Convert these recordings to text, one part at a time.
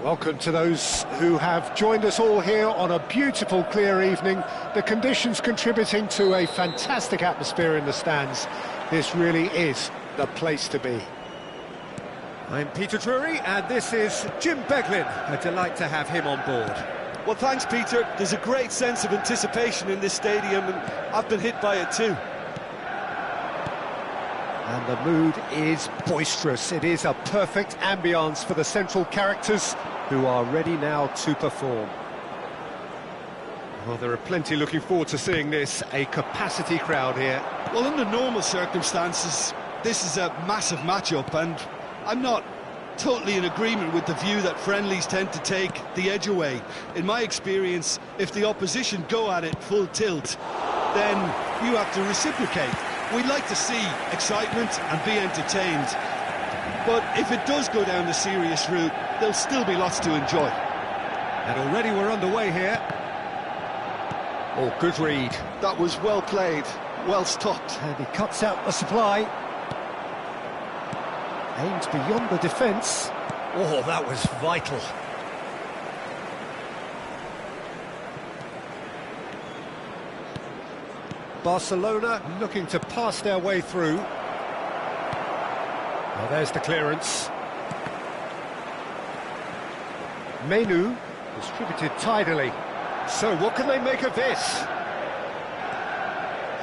Welcome to those who have joined us all here on a beautiful, clear evening. The conditions contributing to a fantastic atmosphere in the stands. This really is the place to be. I'm Peter Drury, and this is Jim Beglin. A delight to have him on board. Well, thanks, Peter. There's a great sense of anticipation in this stadium, and I've been hit by it too. And the mood is boisterous. It is a perfect ambience for the central characters who are ready now to perform. Well, there are plenty looking forward to seeing this, a capacity crowd here. Well, under normal circumstances, this is a massive matchup, and I'm not totally in agreement with the view that friendlies tend to take the edge away. In my experience, if the opposition go at it full tilt, then you have to reciprocate. We'd like to see excitement and be entertained, but if it does go down the serious route, there'll still be lots to enjoy. And already we're underway here. Oh, good read. That was well played, well stopped. And he cuts out the supply. Aims beyond the defence. Oh, that was vital. Barcelona looking to pass their way through. Well, there's the clearance. Menu distributed tidily. So what can they make of this?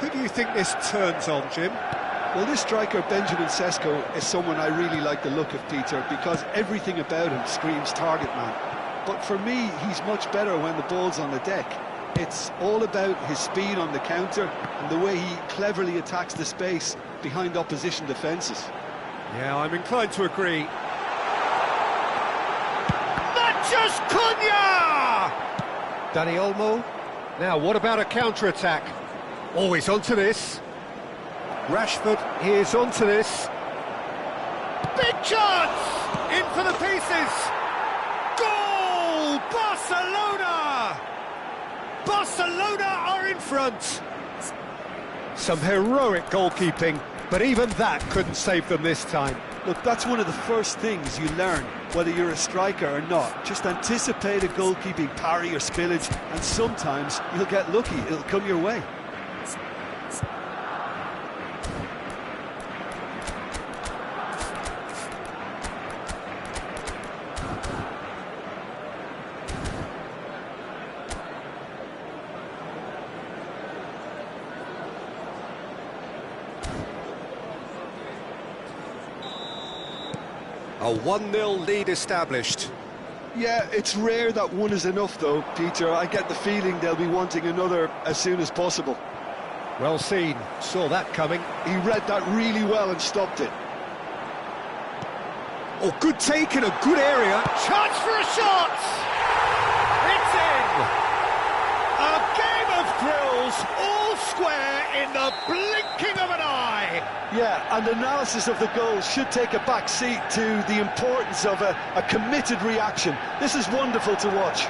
Who do you think this turns on, Jim? Well, this striker, Benjamin Sesko, is someone I really like the look of, Peter, because everything about him screams target man. But for me, he's much better when the ball's on the deck. It's all about his speed on the counter and the way he cleverly attacks the space behind opposition defences. Yeah, I'm inclined to agree. Matches Cunha! Dani Olmo. Now, what about a counter-attack? Always onto this. Rashford is onto this. Big chance! In for the pieces! Goal! Barcelona! Barcelona are in front. Some heroic goalkeeping, but even that couldn't save them this time. Look, that's one of the first things you learn, whether you're a striker or not. Just anticipate a goalkeeping parry or spillage, and sometimes you'll get lucky, it'll come your way. A 1-0 lead established. Yeah, it's rare that one is enough though, Peter. I get the feeling they'll be wanting another as soon as possible. Well seen, saw that coming. He read that really well and stopped it. Oh, good take in a good area. Chance for a shot! It's in! A game of thrills, all square in the blinking of an eye. Yeah, and analysis of the goal should take a back seat to the importance of a committed reaction. This is wonderful to watch.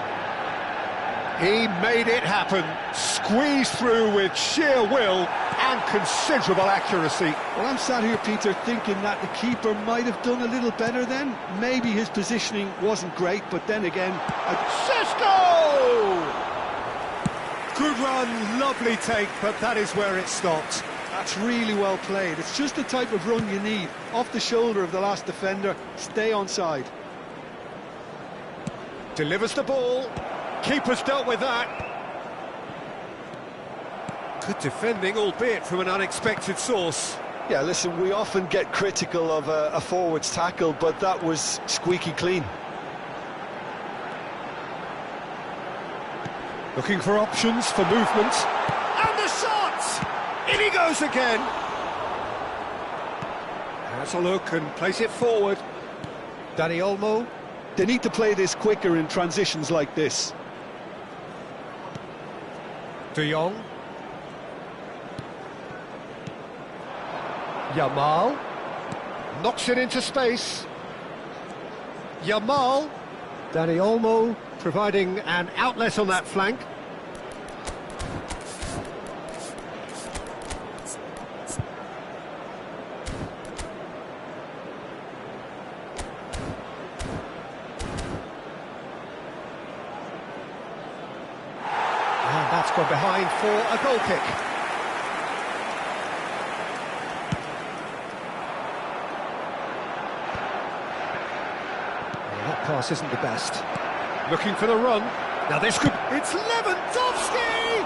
He made it happen, squeezed through with sheer will and considerable accuracy. Well, I'm sat here, Peter, thinking that the keeper might have done a little better then. Maybe his positioning wasn't great, but then again... Sesko! Good run, lovely take, but that is where it stopped. That's really well played. It's just the type of run you need. Off the shoulder of the last defender, stay onside. Delivers the ball. Keeper's dealt with that. Good defending, albeit from an unexpected source. Yeah, listen, we often get critical of a forward's tackle, but that was squeaky clean. Looking for options for movement. And the shot! In he goes again. Has a look and plays it forward. Dani Olmo. They need to play this quicker in transitions like this. De Jong. Yamal. Knocks it into space. Yamal. Dani Olmo providing an outlet on that flank. gone behind for a goal kick. Well, that pass isn't the best. Looking for the run. Now this could... It's Lewandowski!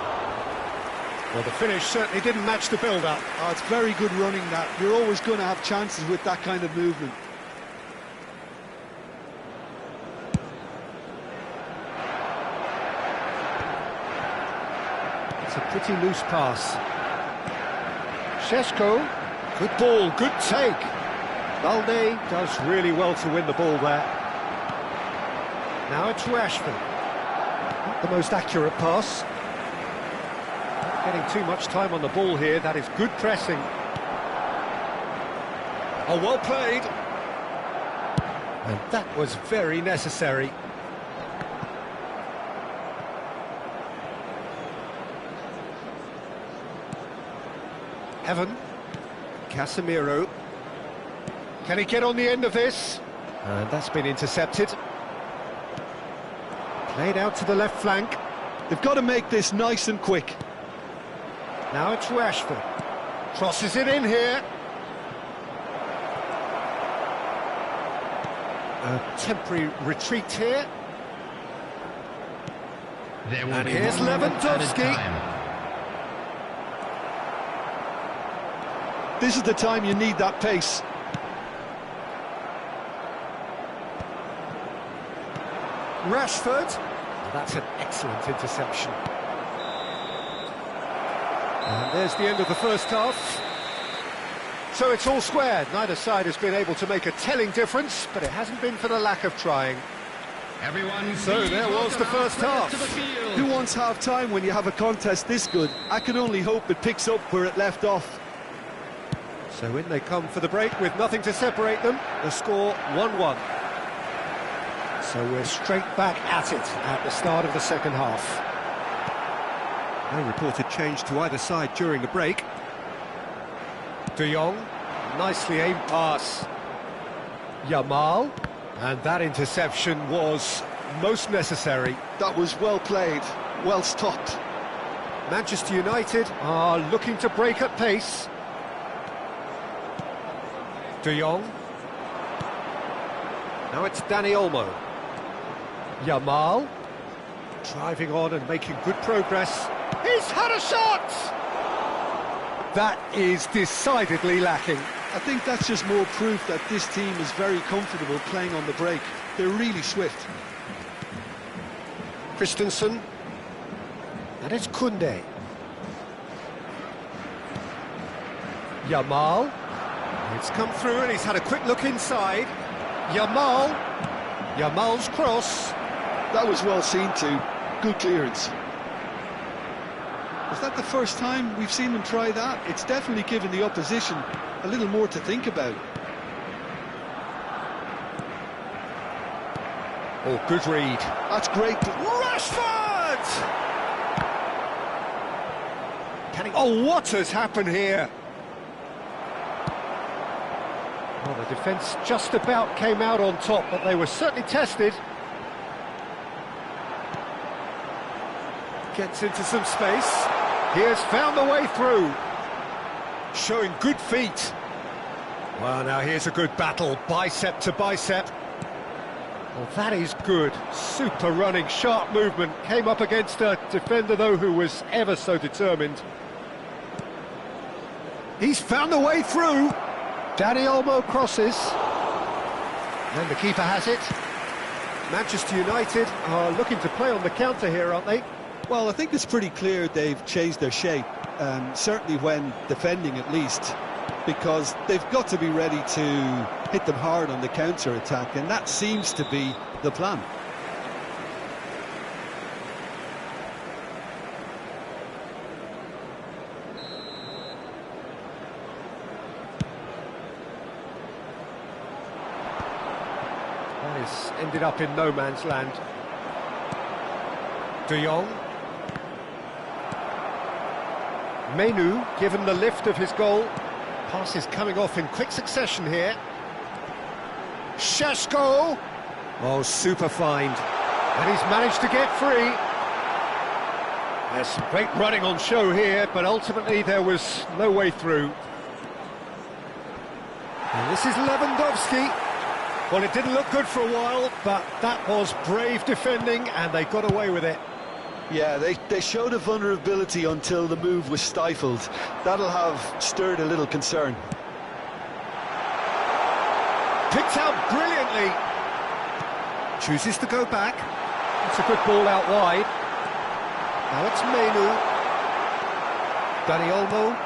Well, the finish certainly didn't match the build-up. Oh, it's very good running, that. You're always going to have chances with that kind of movement. It's a pretty loose pass. Šeško, good ball, good take. Balde does really well to win the ball there. Now it's Rashford. Not the most accurate pass. Not getting too much time on the ball here. That is good pressing. Oh, well played. And that was very necessary. Heaven. Casemiro. Can he get on the end of this? And that's been intercepted. Played out to the left flank. They've got to make this nice and quick. Now it's Rashford. Crosses it in here. A temporary retreat here. And here's Lewandowski. This is the time you need that pace. Rashford. That's an excellent interception. And there's the end of the first half. So it's all square. Neither side has been able to make a telling difference, but it hasn't been for the lack of trying. So there was the first half. Who wants half-time when you have a contest this good? I can only hope it picks up where it left off. So in they come for the break with nothing to separate them. The score 1-1. So we're straight back at it at the start of the second half. No reported change to either side during the break. De Jong, nicely aimed pass. Yamal, and that interception was most necessary. That was well played, well stopped. Manchester United are looking to break at pace. De Jong. Now it's Dani Olmo. Yamal. Driving on and making good progress. He's had a shot! That is decidedly lacking. I think that's just more proof that this team is very comfortable playing on the break. They're really swift. Christensen. And it's Koundé. Yamal. It's come through and he's had a quick look inside. Yamal. Yamal's cross. That was well seen too. Good clearance. Is that the first time we've seen them try that? It's definitely given the opposition a little more to think about. Oh, good read. That's great. Rashford! Oh, what has happened here? Well, the defence just about came out on top, but they were certainly tested. Gets into some space. He has found the way through. Showing good feet. Well, now here's a good battle, bicep to bicep. Well, that is good. Super running, sharp movement. Came up against a defender, though, who was ever so determined. He's found the way through. Dani Olmo crosses. And the keeper has it. Manchester United are looking to play on the counter here, aren't they? Well, I think it's pretty clear they've changed their shape, certainly when defending at least, because they've got to be ready to hit them hard on the counter-attack, and that seems to be the plan. That has ended up in no man's land. De Jong. Menu given the lift of his goal. Passes coming off in quick succession here. Šeško. Oh, super find. And he's managed to get free. There's some great running on show here, but ultimately there was no way through. And this is Lewandowski. Well, it didn't look good for a while, but that was brave defending, and they got away with it. Yeah, they showed a vulnerability until the move was stifled. That'll have stirred a little concern. Picked out brilliantly. Chooses to go back. It's a good ball out wide. Now it's Menu. Dani Olmo.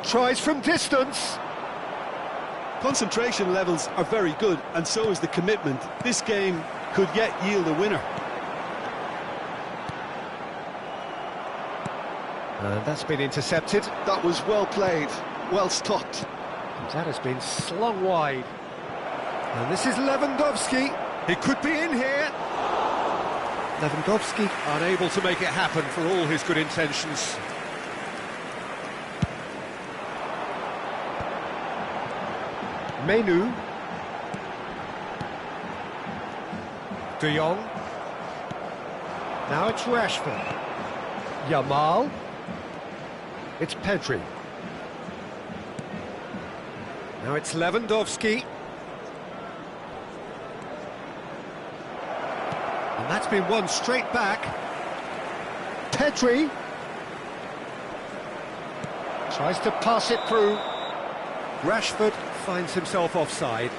Tries from distance. Concentration levels are very good, and so is the commitment. This game could yet yield a winner. And that's been intercepted. That was well played, well stopped. That has been slung wide. And this is Lewandowski. He could be in here. Lewandowski unable to make it happen for all his good intentions. Menu. De Jong. Now it's Rashford. Yamal. It's Pedri. Now it's Lewandowski. And that's been won straight back. Pedri. Tries to pass it through. Rashford finds himself offside.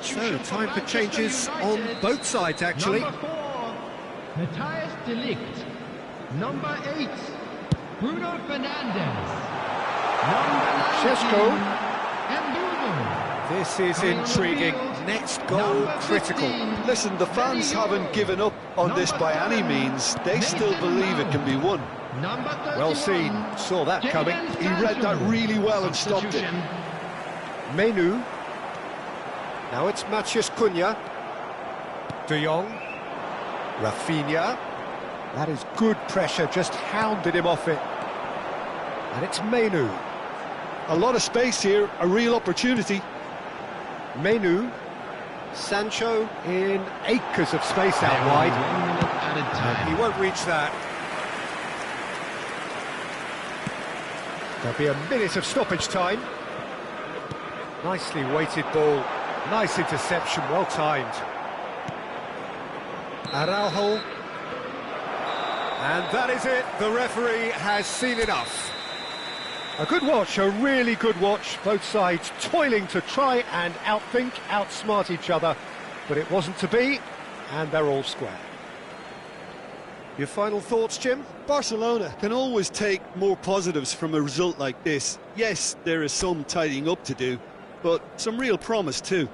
So, time for changes on both sides, actually. Number 4, Matthias de Ligt. Number 8, Bruno Fernandes. Number 19, Šeško. Mbumo. This is intriguing. Next goal critical. Listen, the fans haven't given up on this by any means. They still believe it can be won. Number 31, Well seen. Saw that coming. He read that really well and stopped it. Substitution. Menu. Now it's Matheus Cunha. De Jong. Rafinha. That is good pressure, just hounded him off it. And it's Menu. A lot of space here, a real opportunity. Menu. Sancho in acres of space out wide. 1 minute added time. He won't reach that. There'll be a minute of stoppage time. Nicely weighted ball. Nice interception, well timed. Araujo. And that is it. The referee has seen enough. A good watch, a really good watch. Both sides toiling to try and outthink, outsmart each other. But it wasn't to be, and they're all square. Your final thoughts, Jim? Barcelona can always take more positives from a result like this. Yes, there is some tidying up to do, but some real promise too.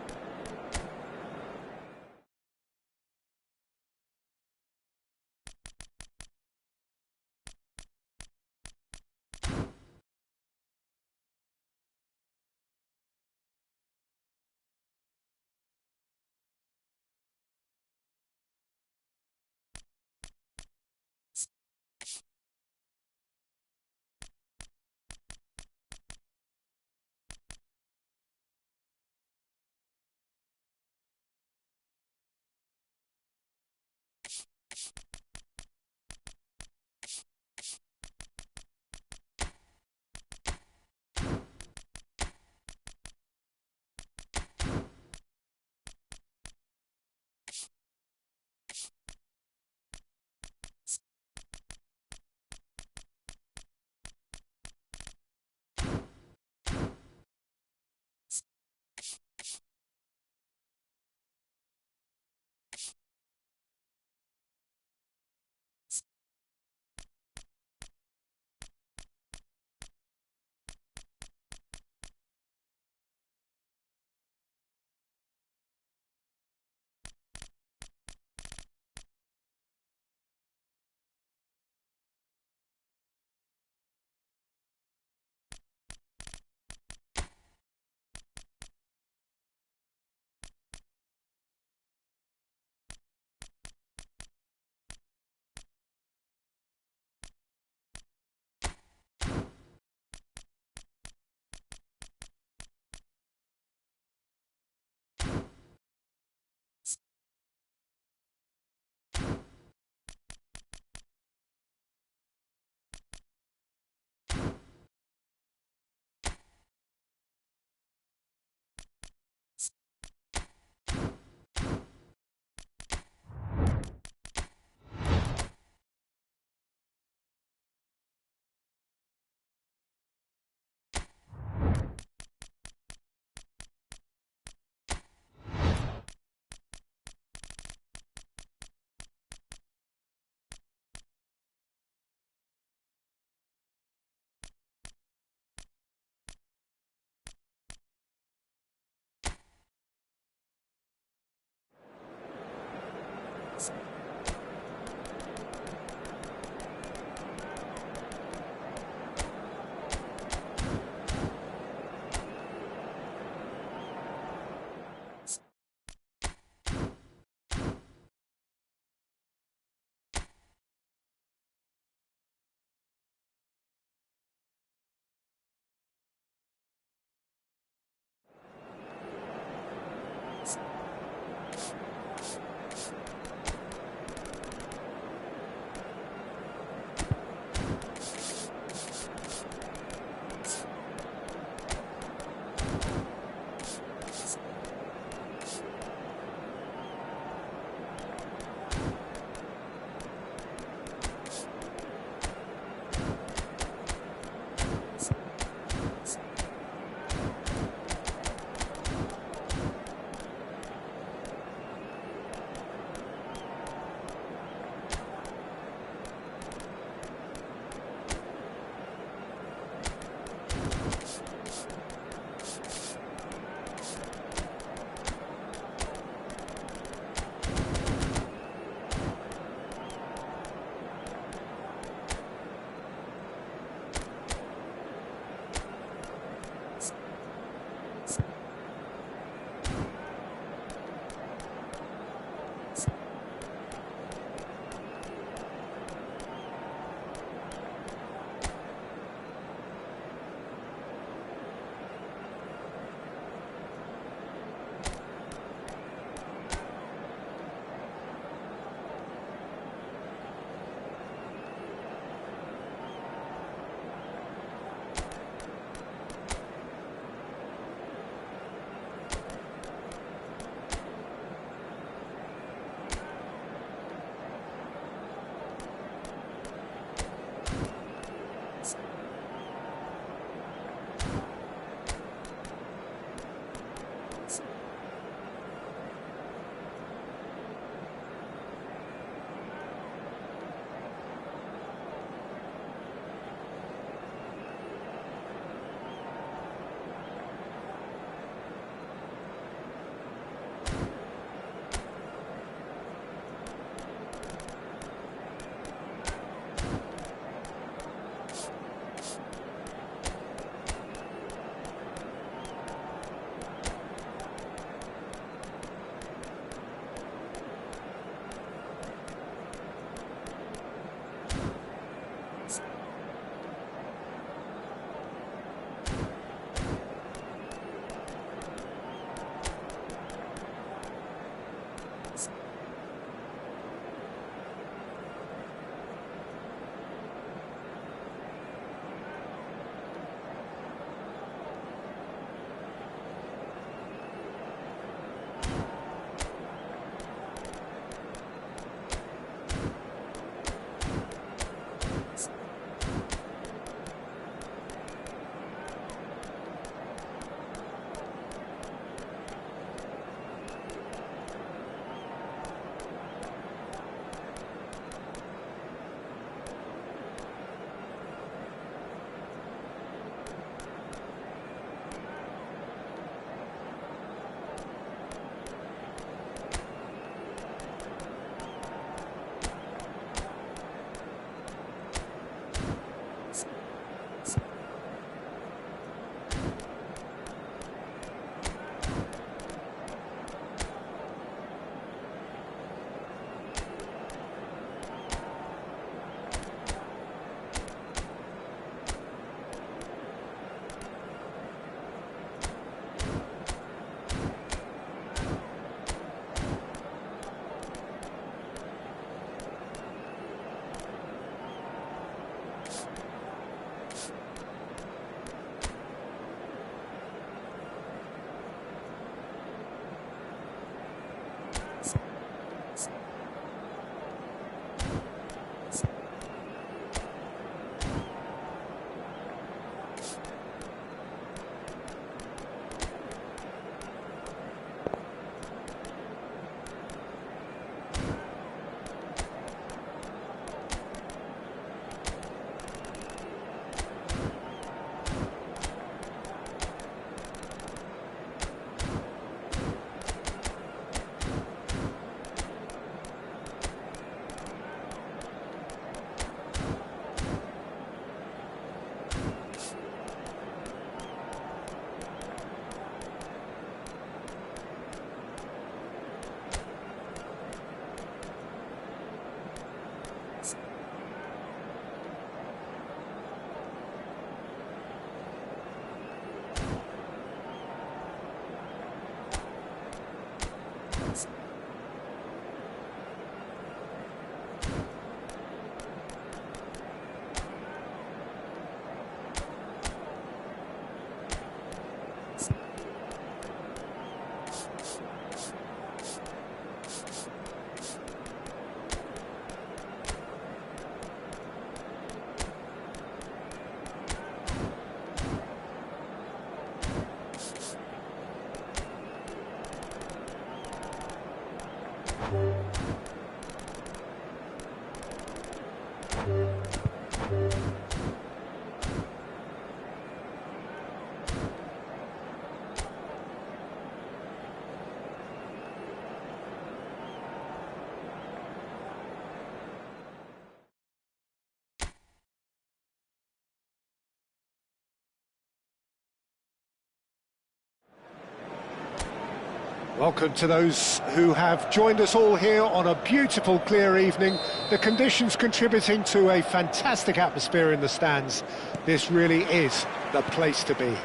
Welcome to those who have joined us all here on a beautiful, clear evening. The conditions contributing to a fantastic atmosphere in the stands. This really is the place to be.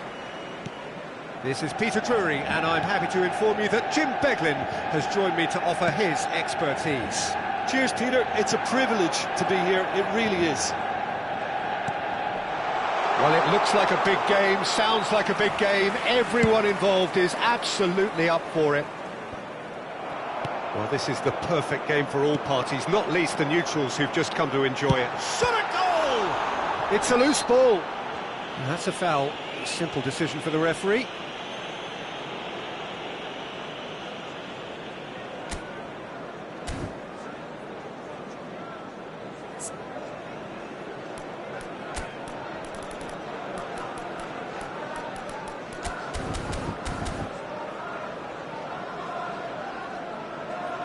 This is Peter Drury, and I'm happy to inform you that Jim Beglin has joined me to offer his expertise. Cheers, Peter. It's a privilege to be here. It really is. Well, it looks like a big game, sounds like a big game. Everyone involved is absolutely up for it. Well, this is the perfect game for all parties, not least the neutrals who've just come to enjoy it. Shot a goal! It's a loose ball. And that's a foul. Simple decision for the referee.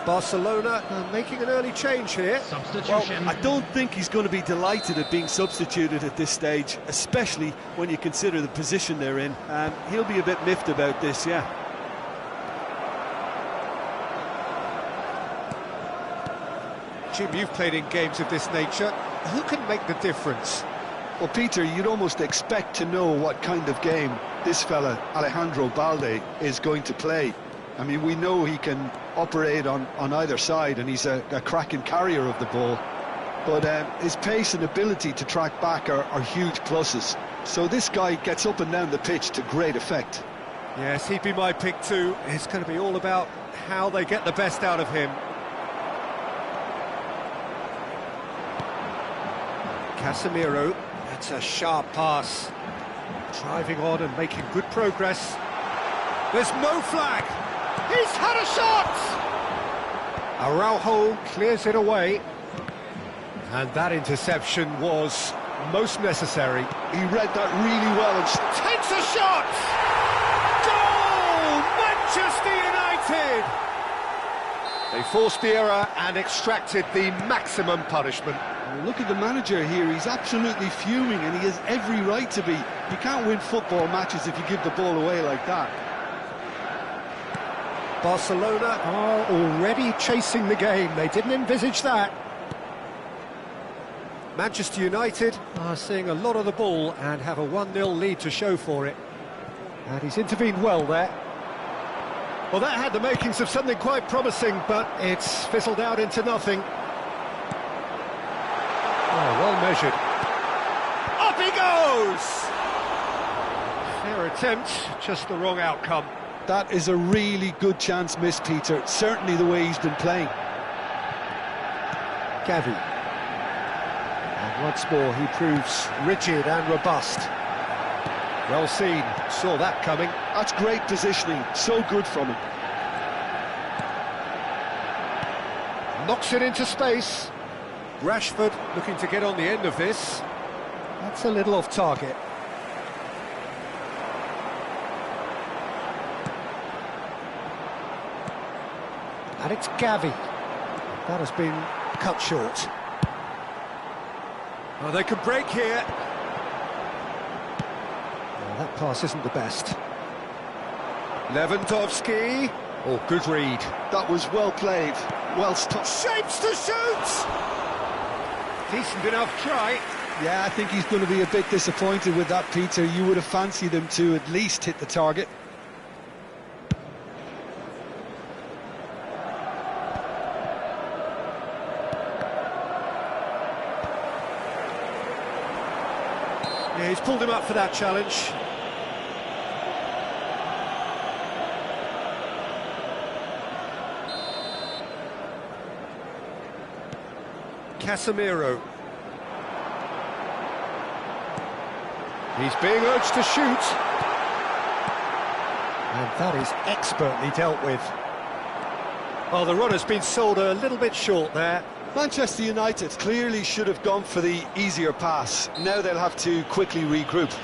Barcelona making an early change here. Substitution. Well, I don't think he's going to be delighted at being substituted at this stage, especially when you consider the position they're in. He'll be a bit miffed about this, yeah. Jim, you've played in games of this nature. Who can make the difference? Well, Peter, you'd almost expect to know what kind of game this fella, Alejandro Balde, is going to play. I mean, we know he can operate on either side, and he's a cracking carrier of the ball. But his pace and ability to track back are huge pluses. So this guy gets up and down the pitch to great effect. Yes, he'd be my pick too. It's going to be all about how they get the best out of him. Casemiro, that's a sharp pass. Driving on and making good progress. There's no flag. He's had a shot! Araujo clears it away. And that interception was most necessary. He read that really well and Takes a shot! Goal! Manchester United! They forced the error and extracted the maximum punishment. look at the manager here. He's absolutely fuming, and he has every right to be. You can't win football matches if you give the ball away like that. Barcelona are already chasing the game. They didn't envisage that. Manchester United are seeing a lot of the ball and have a 1-0 lead to show for it. And he's intervened well there. Well, that had the makings of something quite promising, but it's fizzled out into nothing. Oh, well measured. Up he goes! Fair attempt, just the wrong outcome. That is a really good chance missed, Peter. Certainly the way he's been playing. Gavi. And once more he proves rigid and robust. Well seen, saw that coming. That's great positioning, so good from him. Knocks it into space. Rashford looking to get on the end of this. That's a little off target. And it's Gavi. That has been cut short. Oh, they could break here. Well, that pass isn't the best. Lewandowski. Oh, good read. That was well played, well stopped. Shapes to shoot! Decent enough try. Yeah, I think he's going to be a bit disappointed with that, Peter. You would have fancied him to at least hit the target. Yeah, he's pulled him up for that challenge. Casemiro. He's being urged to shoot. And that is expertly dealt with. Well, the run has been sold a little bit short there. Manchester United clearly should have gone for the easier pass. Now they'll have to quickly regroup.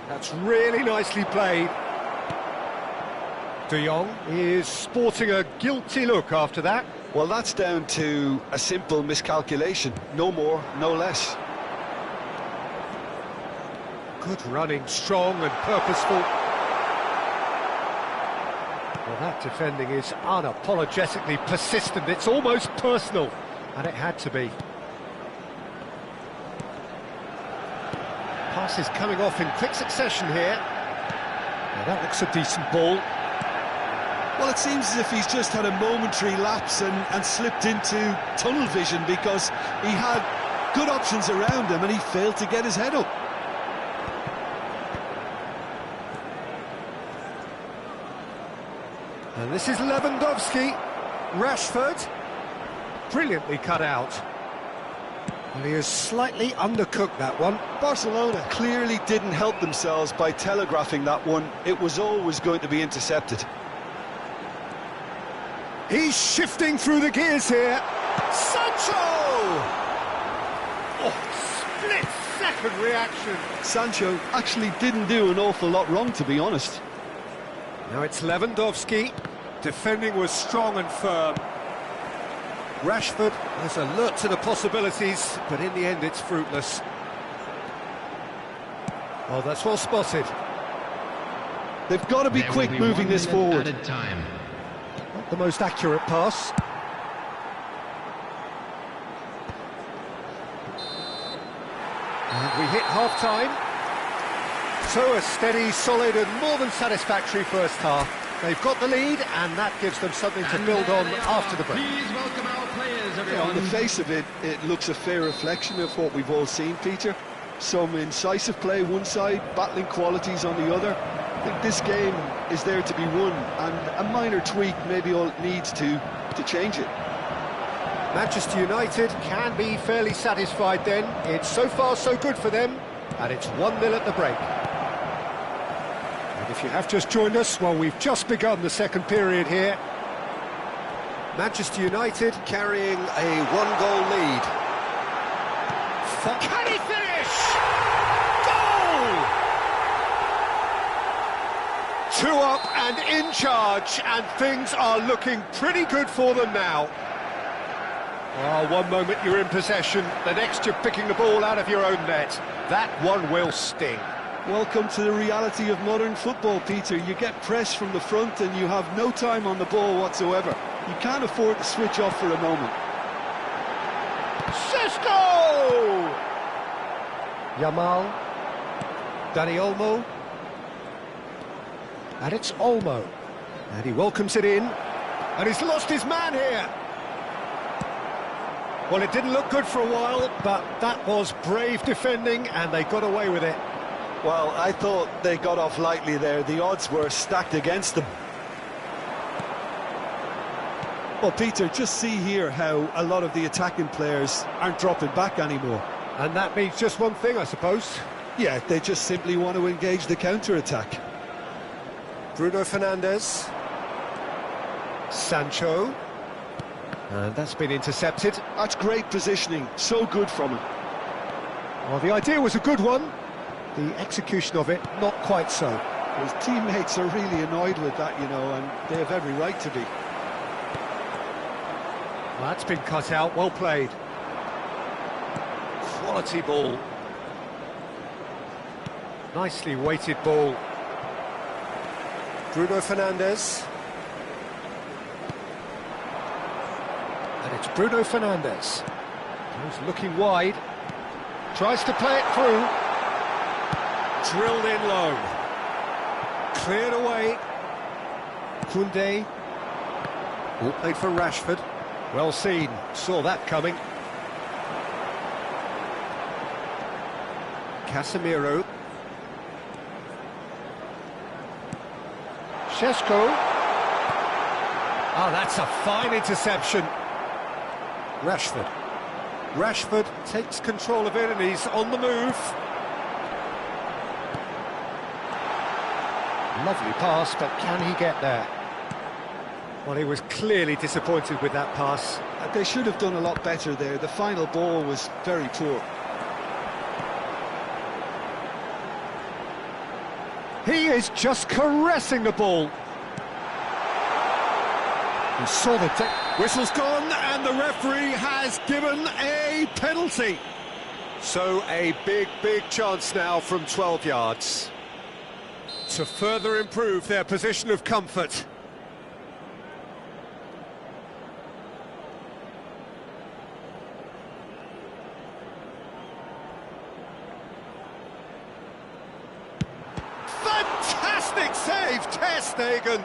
That's really nicely played. De Jong is sporting a guilty look after that. Well, that's down to a simple miscalculation. No more, no less. Good running, strong and purposeful. Well, that defending is unapologetically persistent. It's almost personal, and it had to be. Passes coming off in quick succession here. Now that looks a decent ball. Well, it seems as if he's just had a momentary lapse and slipped into tunnel vision, because he had good options around him and he failed to get his head up. And this is Lewandowski. Rashford. Brilliantly cut out. Well, he has slightly undercooked that one. Barcelona clearly didn't help themselves by telegraphing that one. It was always going to be intercepted. He's shifting through the gears here. Sancho! Oh, split-second reaction. Sancho actually didn't do an awful lot wrong, to be honest. Now it's Lewandowski. Defending was strong and firm. Rashford is alert to the possibilities, but in the end it's fruitless. Oh, that's well spotted. They've got to be quick moving this forward. Not the most accurate pass. And we hit half-time. So a steady, solid and more than satisfactory first half. They've got the lead, and that gives them something to build on after the break. Please welcome our players, Yeah, everyone. on the face of it, it looks a fair reflection of what we've all seen, Peter. Some incisive play one side, battling qualities on the other. I think this game is there to be won, and a minor tweak maybe all it needs to change it. Manchester United can be fairly satisfied then. It's so far so good for them, and it's 1-0 at the break. And if you have just joined us, well, we've just begun the second period here. Manchester United carrying a one-goal lead. Can he finish? Goal! 2 up and in charge, and things are looking pretty good for them now. Oh, one moment you're in possession, the next you're picking the ball out of your own net. That one will sting. Welcome to the reality of modern football, Peter. You get pressed from the front and you have no time on the ball whatsoever. You can't afford to switch off for a moment. Cisco! Yamal. Dani Olmo. And it's Olmo. And he welcomes it in. And he's lost his man here. Well, it didn't look good for a while, but that was brave defending, and they got away with it. Well, I thought they got off lightly there. The odds were stacked against them. Well, Peter, just see here how a lot of the attacking players aren't dropping back anymore. And that means just one thing, I suppose. Yeah, they just simply want to engage the counter-attack. Bruno Fernandes. Sancho. And that's been intercepted. That's great positioning, so good from him. Well, the idea was a good one. The execution of it, not quite so. His teammates are really annoyed with that, you know, and they have every right to be. Well, that's been cut out, well played. Quality ball. Nicely weighted ball. Bruno Fernandes. And it's Bruno Fernandes. He's looking wide. Tries to play it through. Drilled in low. Cleared away. Koundé. Ball played for Rashford. Well seen. Saw that coming. Casemiro. Šeško. Oh, that's a fine interception. Rashford. Rashford takes control of it and he's on the move. Lovely pass, but can he get there? Well, he was clearly disappointed with that pass. They should have done a lot better there. The final ball was very poor. He is just caressing the ball. He saw the Whistle's gone, and the referee has given a penalty. So a big chance now from 12 yards to further improve their position of comfort. Fantastic save, Ter Stegen.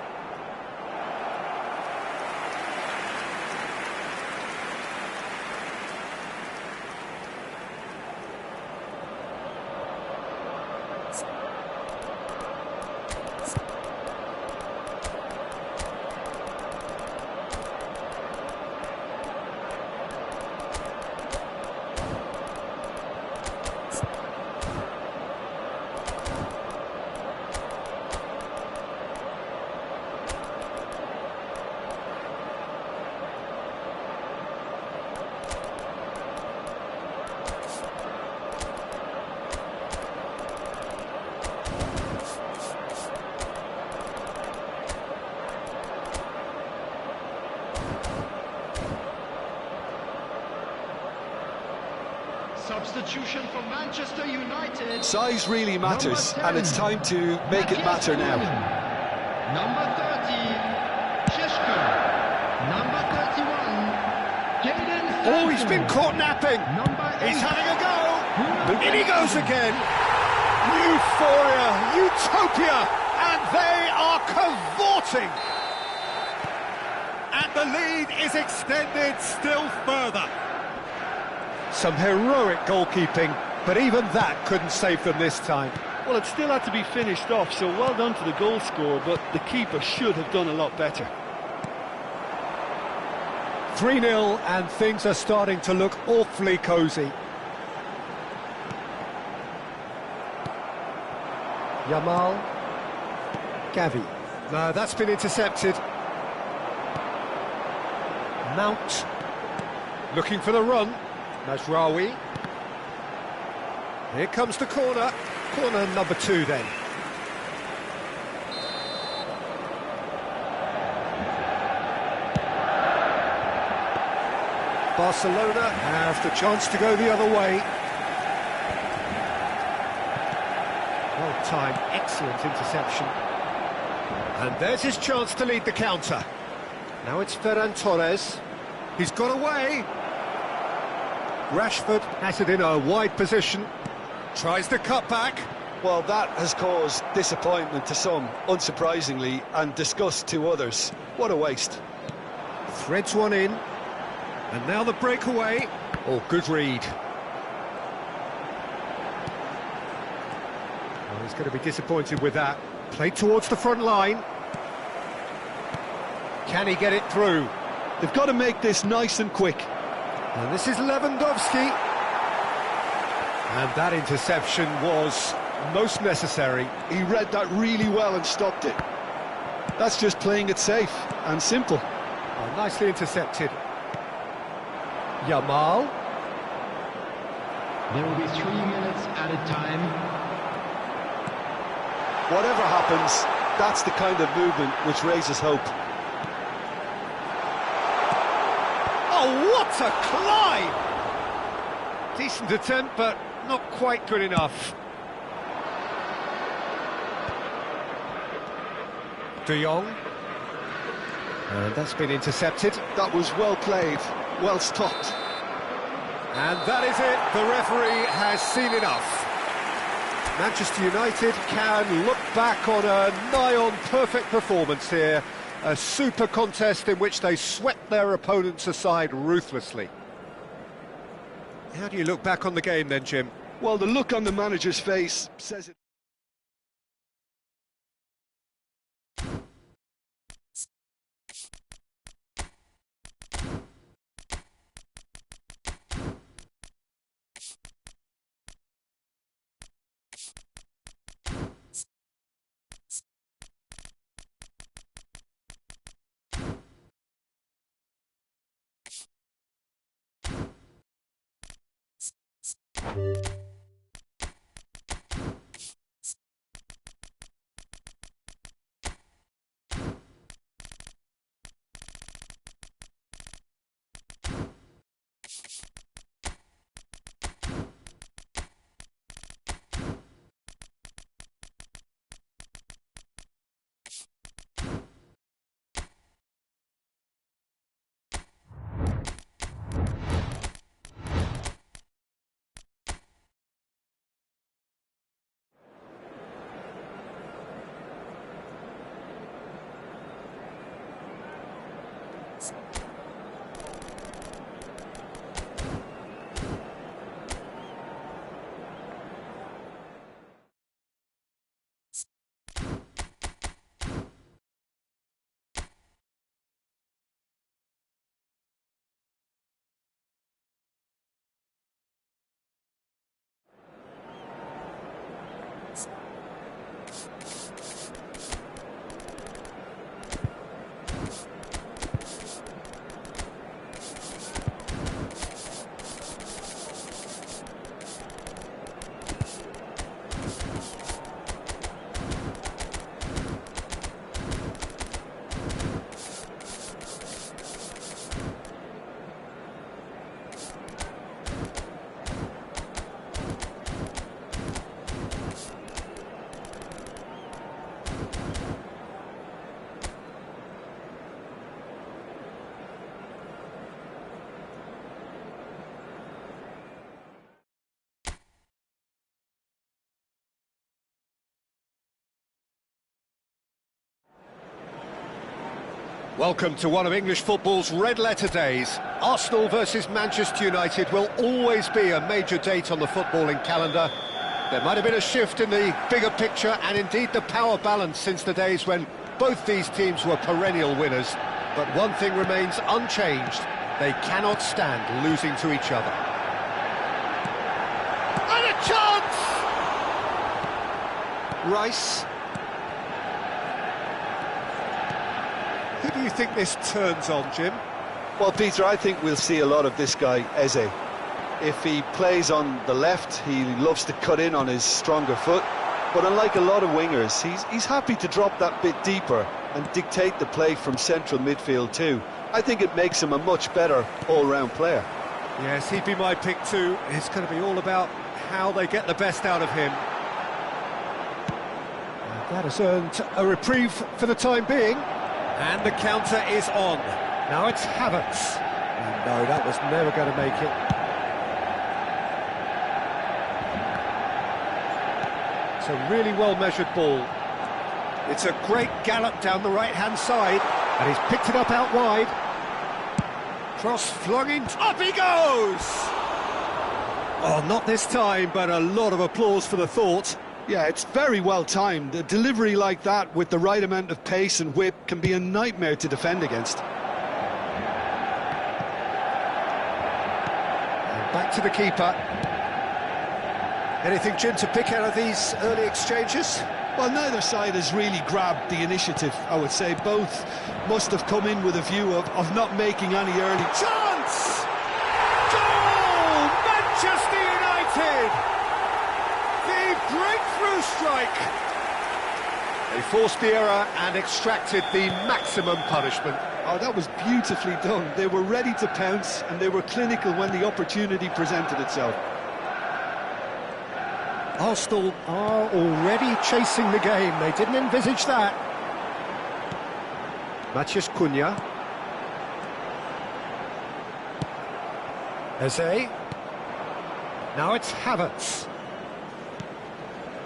Substitution for Manchester United. Size really matters, and it's time to make it matter now. Number 30, Shishko. Number 31, Jaden. Oh, he's been caught napping. He's having a go. In he goes again. Euphoria, utopia, and they are cavorting. And the lead is extended still further. some heroic goalkeeping, but even that couldn't save them this time. Well, it still had to be finished off, so well done to the goal scorer, but the keeper should have done a lot better. 3-0, and things are starting to look awfully cosy. Yamal. Gavi. No, that's been intercepted. Mount. Looking for the run. Mazraoui. Here comes the corner. Corner number 2 then. Barcelona have the chance to go the other way. Well-timed, excellent interception. And there's his chance to lead the counter. Now it's Ferran Torres. He's got away. Rashford has it in a wide position. Tries the cutback. Well, that has caused disappointment to some, unsurprisingly, and disgust to others. What a waste. Threads one in. And now the breakaway. Oh, good read. Well, he's going to be disappointed with that. Play towards the front line. Can he get it through? They've got to make this nice and quick. And this is Lewandowski. And that interception was most necessary. He read that really well and stopped it. That's just playing it safe and simple. Oh, nicely intercepted. Yamal. There will be 3 minutes added time. Whatever happens, that's the kind of movement which raises hope. Oh, what a climb! Decent attempt, but not quite good enough. De Jong. And that's been intercepted. That was well played, well stopped. And that is it. The referee has seen enough. Manchester United can look back on a nigh-on perfect performance here. A super contest in which they swept their opponents aside ruthlessly. How do you look back on the game then, Jim? Well, the look on the manager's face says it. Welcome to one of English football's red-letter days. Arsenal versus Manchester United will always be a major date on the footballing calendar. There might have been a shift in the bigger picture and indeed the power balance since the days when both these teams were perennial winners. But one thing remains unchanged. They cannot stand losing to each other. And a chance! Rice. Who do you think this turns on, Jim? Well, Peter, I think we'll see a lot of this guy, Eze. If he plays on the left, he loves to cut in on his stronger foot. But unlike a lot of wingers, he's happy to drop that bit deeper and dictate the play from central midfield too. I think it makes him a much better all-round player. Yes, he'd be my pick too. It's going to be all about how they get the best out of him. And that has earned a reprieve for the time being. And the counter is on. Now it's Havertz. And no, that was never going to make it. It's a really well-measured ball. It's a great gallop down the right-hand side. And he's picked it up out wide. Cross flung in. Up he goes! Oh, not this time, but a lot of applause for the thought. Yeah, it's very well timed. A delivery like that with the right amount of pace and whip can be a nightmare to defend against. And back to the keeper. Anything, Jim, to pick out of these early exchanges? Well, neither side has really grabbed the initiative, I would say. Both must have come in with a view of not making any early... Chance! Goal! Manchester United! The breakthrough strike! They forced the error and extracted the maximum punishment. Oh, that was beautifully done. They were ready to pounce and they were clinical when the opportunity presented itself. Arsenal are already chasing the game. They didn't envisage that. Matheus Cunha. Eze. Now it's Havertz.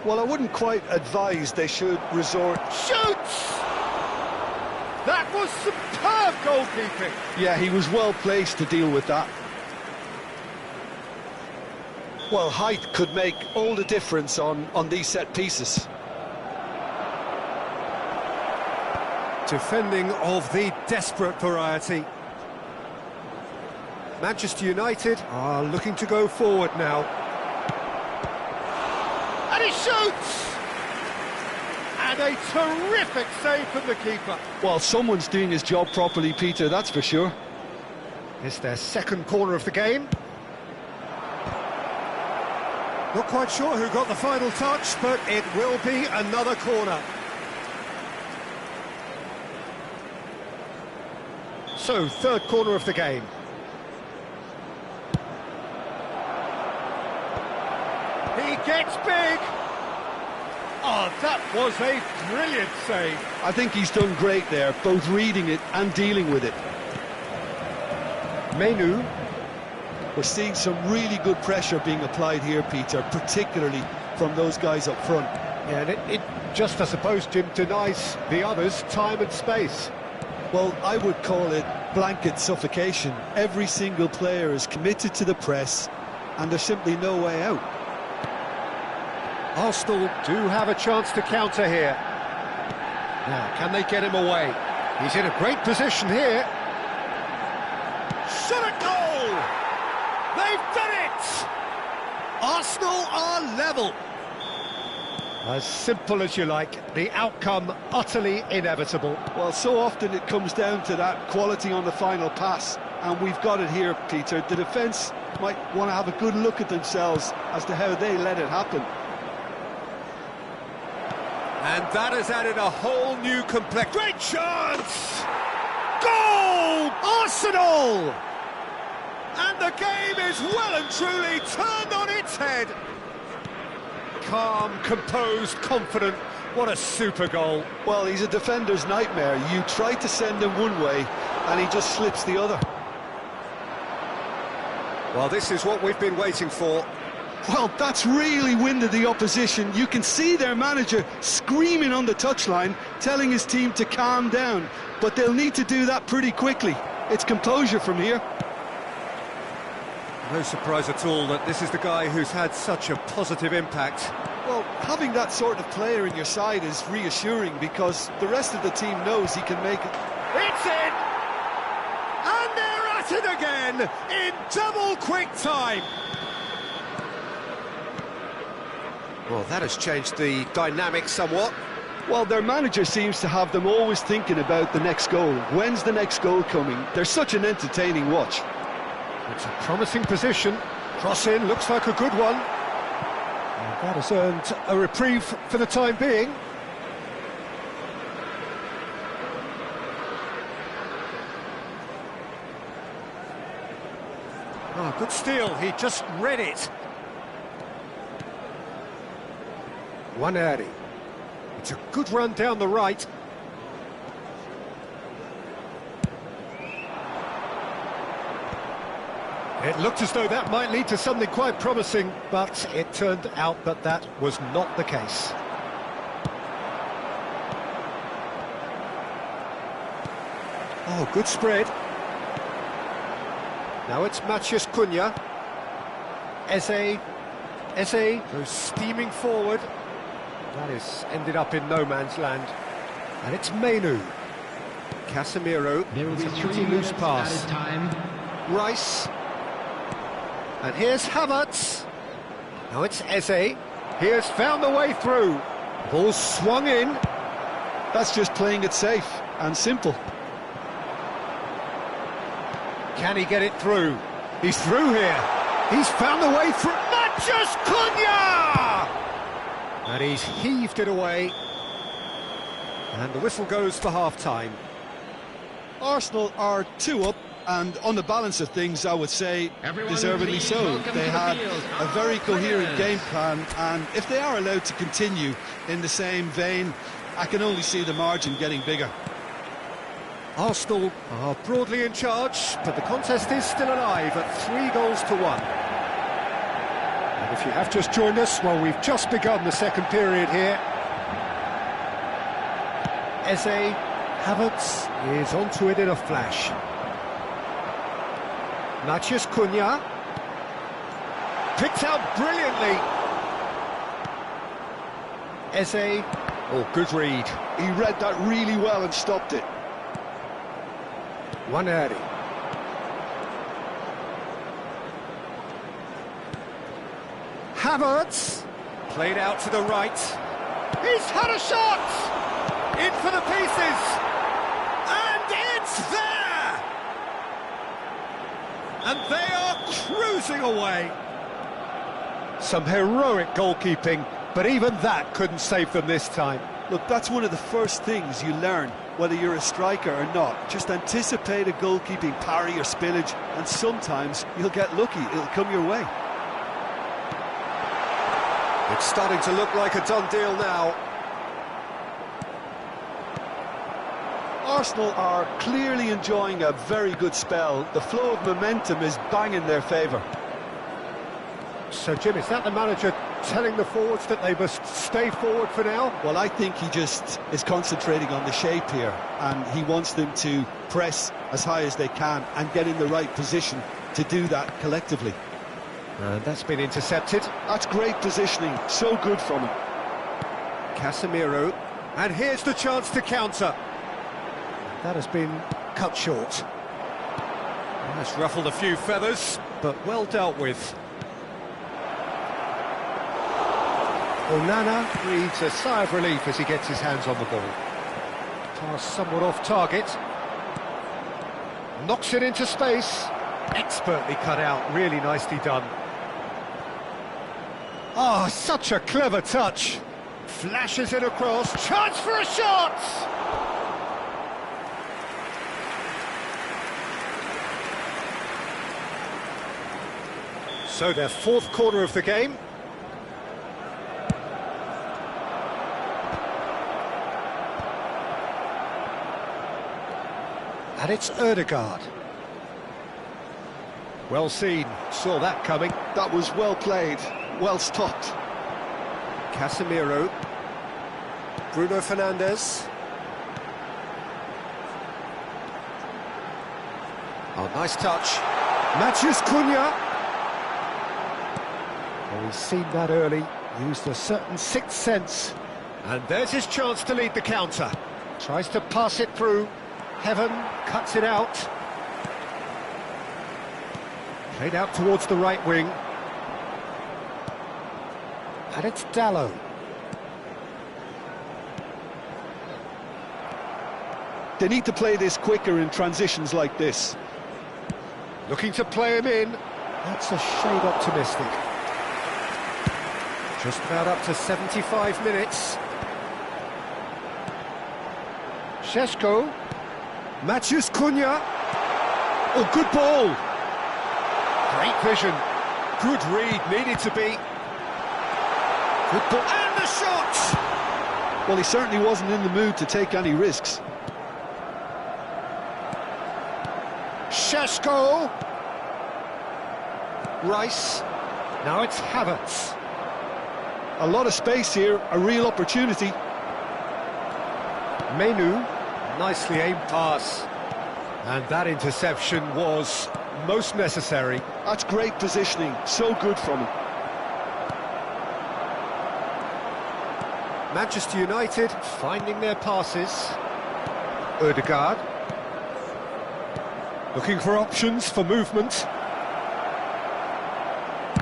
Well, I wouldn't quite advise they should resort... Shoots! That was superb goalkeeping. Yeah, he was well placed to deal with that. Well, height could make all the difference on these set pieces. Defending of the desperate variety. Manchester United are looking to go forward now. And he shoots! And a terrific save from the keeper. Well, someone's doing his job properly, Peter, that's for sure. It's their second corner of the game. Not quite sure who got the final touch, but it will be another corner. So, third corner of the game. He gets big! Oh, that was a brilliant save. I think he's done great there, both reading it and dealing with it. Menu. We're seeing some really good pressure being applied here, Peter, particularly from those guys up front. Yeah, and it just, I suppose, Jim, denies the others time and space. Well, I would call it blanket suffocation. Every single player is committed to the press, and there's simply no way out. Arsenal do have a chance to counter here. Now, can they get him away? He's in a great position here. Shot at goal! They've done it! Arsenal are level. As simple as you like, the outcome utterly inevitable. Well, so often it comes down to that quality on the final pass, and we've got it here, Peter. The defence might want to have a good look at themselves as to how they let it happen. And that has added a whole new complex. Great chance! Goal! Arsenal! And the game is well and truly turned on its head. Calm, composed, confident. What a super goal. Well, he's a defender's nightmare. You try to send him one way, and he just slips the other. Well, this is what we've been waiting for. Well, that's really winded the opposition. You can see their manager screaming on the touchline, telling his team to calm down. But they'll need to do that pretty quickly. It's composure from here. No surprise at all that this is the guy who's had such a positive impact. Well, having that sort of player in your side is reassuring because the rest of the team knows he can make it. It's in! And they're at it again in double quick time. Well, that has changed the dynamic somewhat. Well, their manager seems to have them always thinking about the next goal. When's the next goal coming? They're such an entertaining watch. It's a promising position. Cross in, looks like a good one. And that has earned a reprieve for the time being. Oh, good steal, he just read it. Waneri. It's a good run down the right. It looked as though that might lead to something quite promising, but it turned out that that was not the case. Oh, good spread. Now it's Matheus Cunha. Eze goes steaming forward. That is ended up in no man's land. And it's Menu. Casemiro. There will be 3 loose minutes pass. added time. Rice. And here's Havertz. Now it's Eze. He has found the way through. Ball swung in. That's just playing it safe and simple. Can he get it through? He's through here. He's found the way through. Matheus Cunha! And he's heaved it away. And the whistle goes for half-time. Arsenal are 2 up, and on the balance of things, I would say, Everyone deservedly please so. welcome They to the had field a very our coherent players. game plan, and if they are allowed to continue in the same vein, I can only see the margin getting bigger. Arsenal are broadly in charge, but the contest is still alive at 3-1. And if you have just joined us, well, we've just begun the second period here. Eze, Havertz is onto it in a flash. Matheus Cunha. Picked out brilliantly. Eze. Oh, good read. He read that really well and stopped it. Waneri. Havertz. Played out to the right. He's had a shot! In for the pieces! And it's there! And they are cruising away. Some heroic goalkeeping, but even that couldn't save them this time. Look, that's one of the first things you learn, whether you're a striker or not. Just anticipate a goalkeeping parry or spillage, and sometimes you'll get lucky, it'll come your way. It's starting to look like a done deal now. Arsenal are clearly enjoying a very good spell. The flow of momentum is bang in their favour. So, Jim, is that the manager telling the forwards that they must stay forward for now? Well, I think he just is concentrating on the shape here, and he wants them to press as high as they can and get in the right position to do that collectively. And that's been intercepted. That's great positioning, so good from him. Casemiro, And here's the chance to counter. that has been cut short. That's ruffled a few feathers, but well dealt with. Onana breathes a sigh of relief as he gets his hands on the ball. Pass somewhat off target. Knocks it into space. Expertly cut out, really nicely done. Oh, such a clever touch. Flashes it across. Chance for a shot! So their fourth corner of the game. And it's Ødegaard. Well seen, saw that coming. That was well played, well stopped. Casemiro. Bruno Fernandes. Oh, nice touch. Matthews Cunha. Oh, he's seen that early, used a certain sixth sense. And there's his chance to lead the counter. Tries to pass it through. Heaven cuts it out. Played out towards the right wing. And it's Dalot. They need to play this quicker in transitions like this. Looking to play him in. That's a shade optimistic. Just about up to 75 minutes. Šeško. Matthews Cunha. Oh, good ball. Great vision. Good read, needed to be. Good ball. And the shot! Well, he certainly wasn't in the mood to take any risks. Šeško. Rice. Now it's Havertz. A lot of space here, a real opportunity. Menu. Nicely aimed pass. And that interception was most necessary. That's great positioning, so good from him. Manchester United finding their passes. Ødegaard. Looking for options for movement.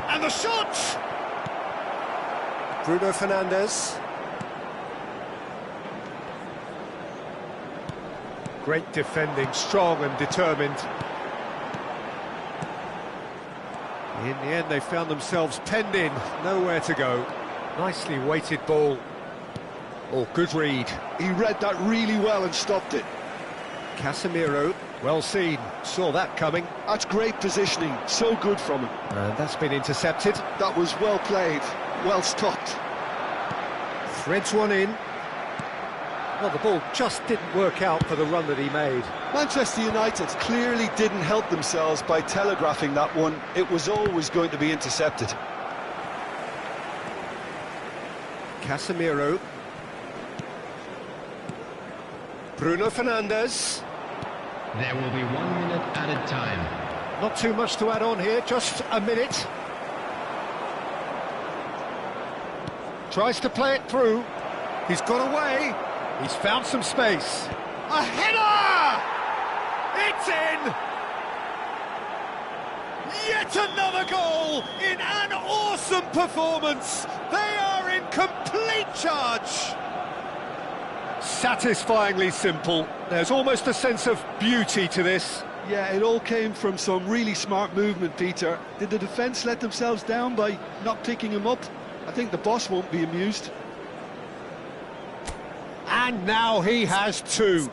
And the shot! Bruno Fernandes. Great defending, strong and determined. In the end, they found themselves penned in, nowhere to go. Nicely weighted ball. Oh, good read. He read that really well and stopped it. Casemiro. Well seen, saw that coming. That's great positioning, so good from him. And that's been intercepted. That was well played, well stopped. Threads one in. Well, the ball just didn't work out for the run that he made. Manchester United clearly didn't help themselves by telegraphing that one. It was always going to be intercepted. Casemiro. Bruno Fernandes. There will be 1 minute added time. Not too much to add on here, just a minute. Tries to play it through. He's got away. He's found some space. A header! It's in! Yet another goal in an awesome performance. They are in complete charge. Satisfyingly simple. There's almost a sense of beauty to this. Yeah, it all came from some really smart movement, Peter. Did the defence let themselves down by not picking him up? I think the boss won't be amused. And now he has two.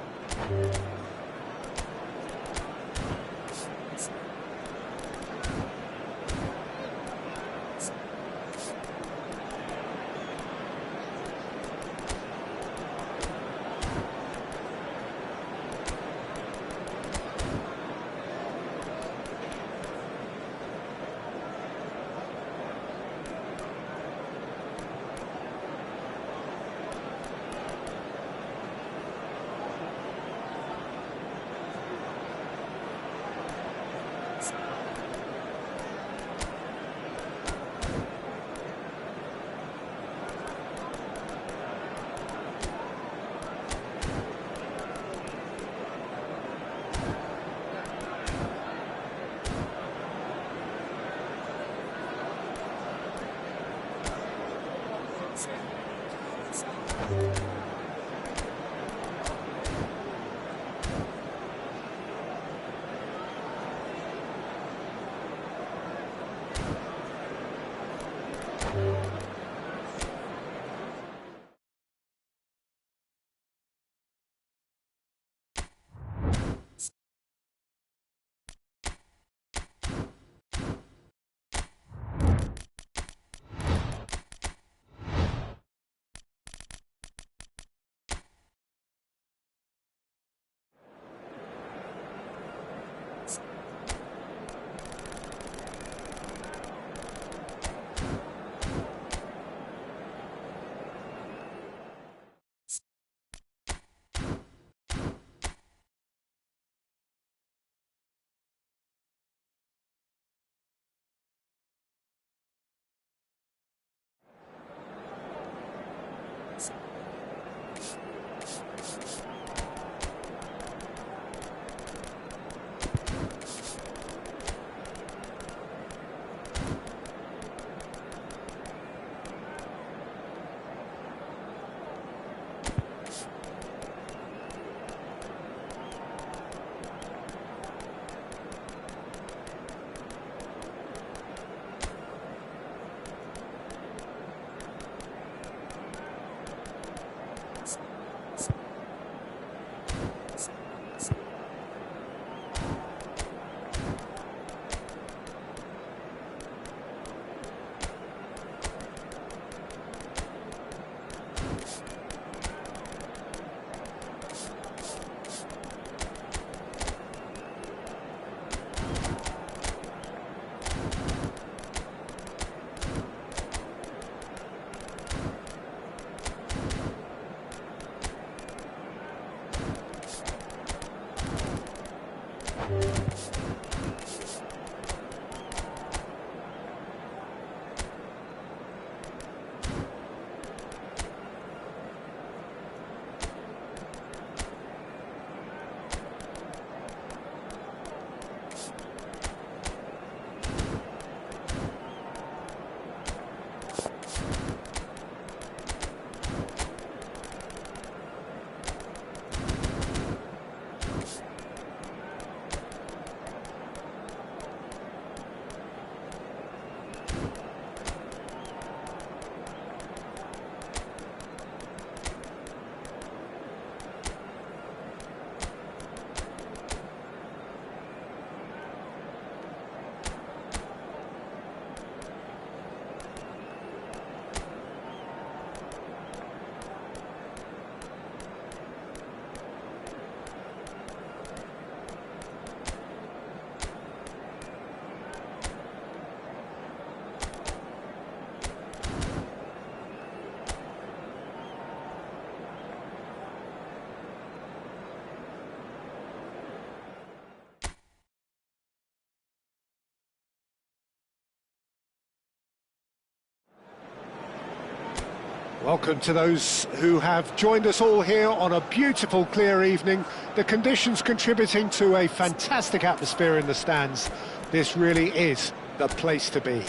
Welcome to those who have joined us all here on a beautiful, clear evening. The conditions contributing to a fantastic atmosphere in the stands. This really is the place to be.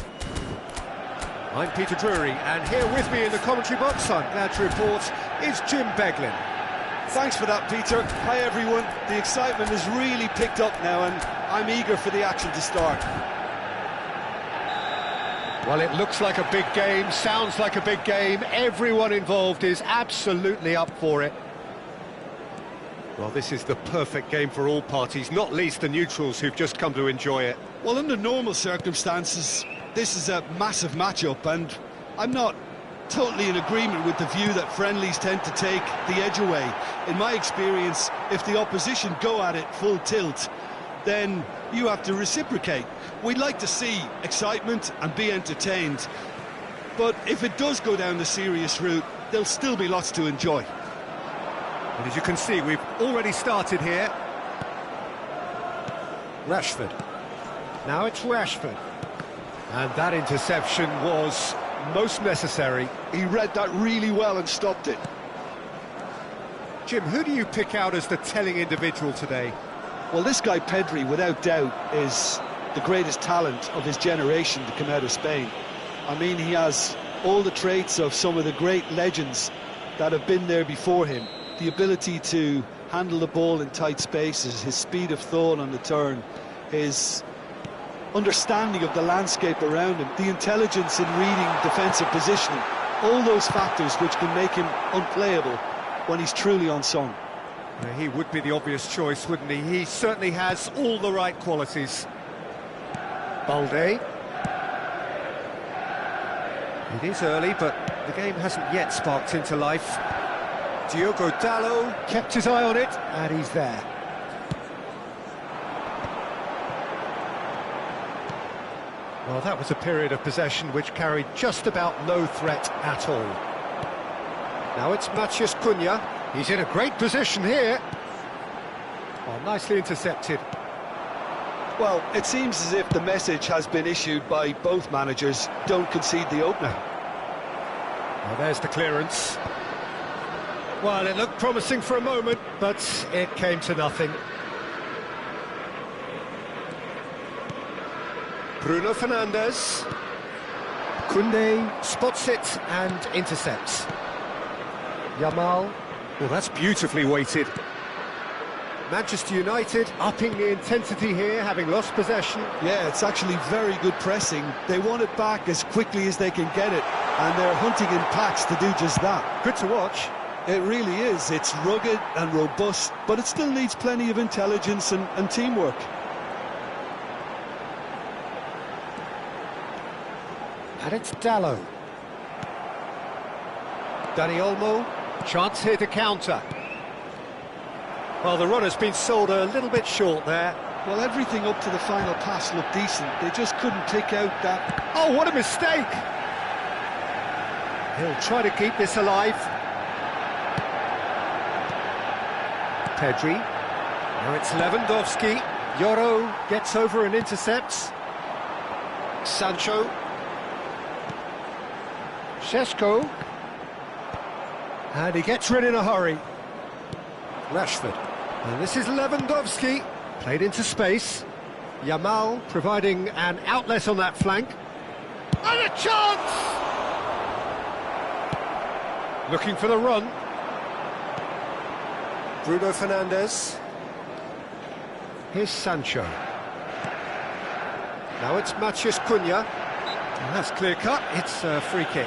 I'm Peter Drury, and here with me in the commentary box, I'm glad to report, is Jim Beglin. Thanks for that, Peter. Hi, everyone. The excitement has really picked up now, and I'm eager for the action to start. Well, it looks like a big game, sounds like a big game. Everyone involved is absolutely up for it. Well, this is the perfect game for all parties, not least the neutrals who've just come to enjoy it. Well, under normal circumstances, this is a massive matchup, and I'm not totally in agreement with the view that friendlies tend to take the edge away. In my experience, if the opposition go at it full tilt, then you have to reciprocate. We'd like to see excitement and be entertained, but if it does go down the serious route, there'll still be lots to enjoy. And as you can see, we've already started here. Rashford. Now it's Rashford. And that interception was most necessary. He read that really well and stopped it. Jim, who do you pick out as the telling individual today? Well, this guy Pedri, without doubt, is the greatest talent of his generation to come out of Spain. I mean, he has all the traits of some of the great legends that have been there before him. The ability to handle the ball in tight spaces, his speed of thought on the turn, his understanding of the landscape around him, the intelligence in reading defensive positioning, all those factors which can make him unplayable when he's truly on song. He would be the obvious choice, wouldn't he? He certainly has all the right qualities. Balde. It is early, but the game hasn't yet sparked into life. Diogo Dalot kept his eye on it, and he's there. Well, that was a period of possession which carried just about no threat at all. Now it's Matheus Cunha. He's in a great position here. Oh, nicely intercepted. Well, it seems as if the message has been issued by both managers: don't concede the opener. Well, there's the clearance. Well, it looked promising for a moment, but it came to nothing. Bruno Fernandes. Koundé spots it and intercepts. Yamal. Well, that's beautifully weighted. Manchester United upping the intensity here, having lost possession. Yeah, it's actually very good pressing. They want it back as quickly as they can get it, and they're hunting in packs to do just that. Good to watch. It really is. It's rugged and robust, but it still needs plenty of intelligence and teamwork. And it's Dalot. Dani Olmo. Chance here to counter. Well, the run has been sold a little bit short there. Well, everything up to the final pass looked decent. They just couldn't take out that... Oh, what a mistake! He'll try to keep this alive. Pedri. Now it's Lewandowski. Yoro gets over and intercepts. Sancho. Šeško. And he gets rid in a hurry. Rashford. And this is Lewandowski. Played into space. Yamal providing an outlet on that flank. And a chance! Looking for the run. Bruno Fernandes. Here's Sancho. Now it's Matheus Cunha. And that's clear cut. It's a free kick.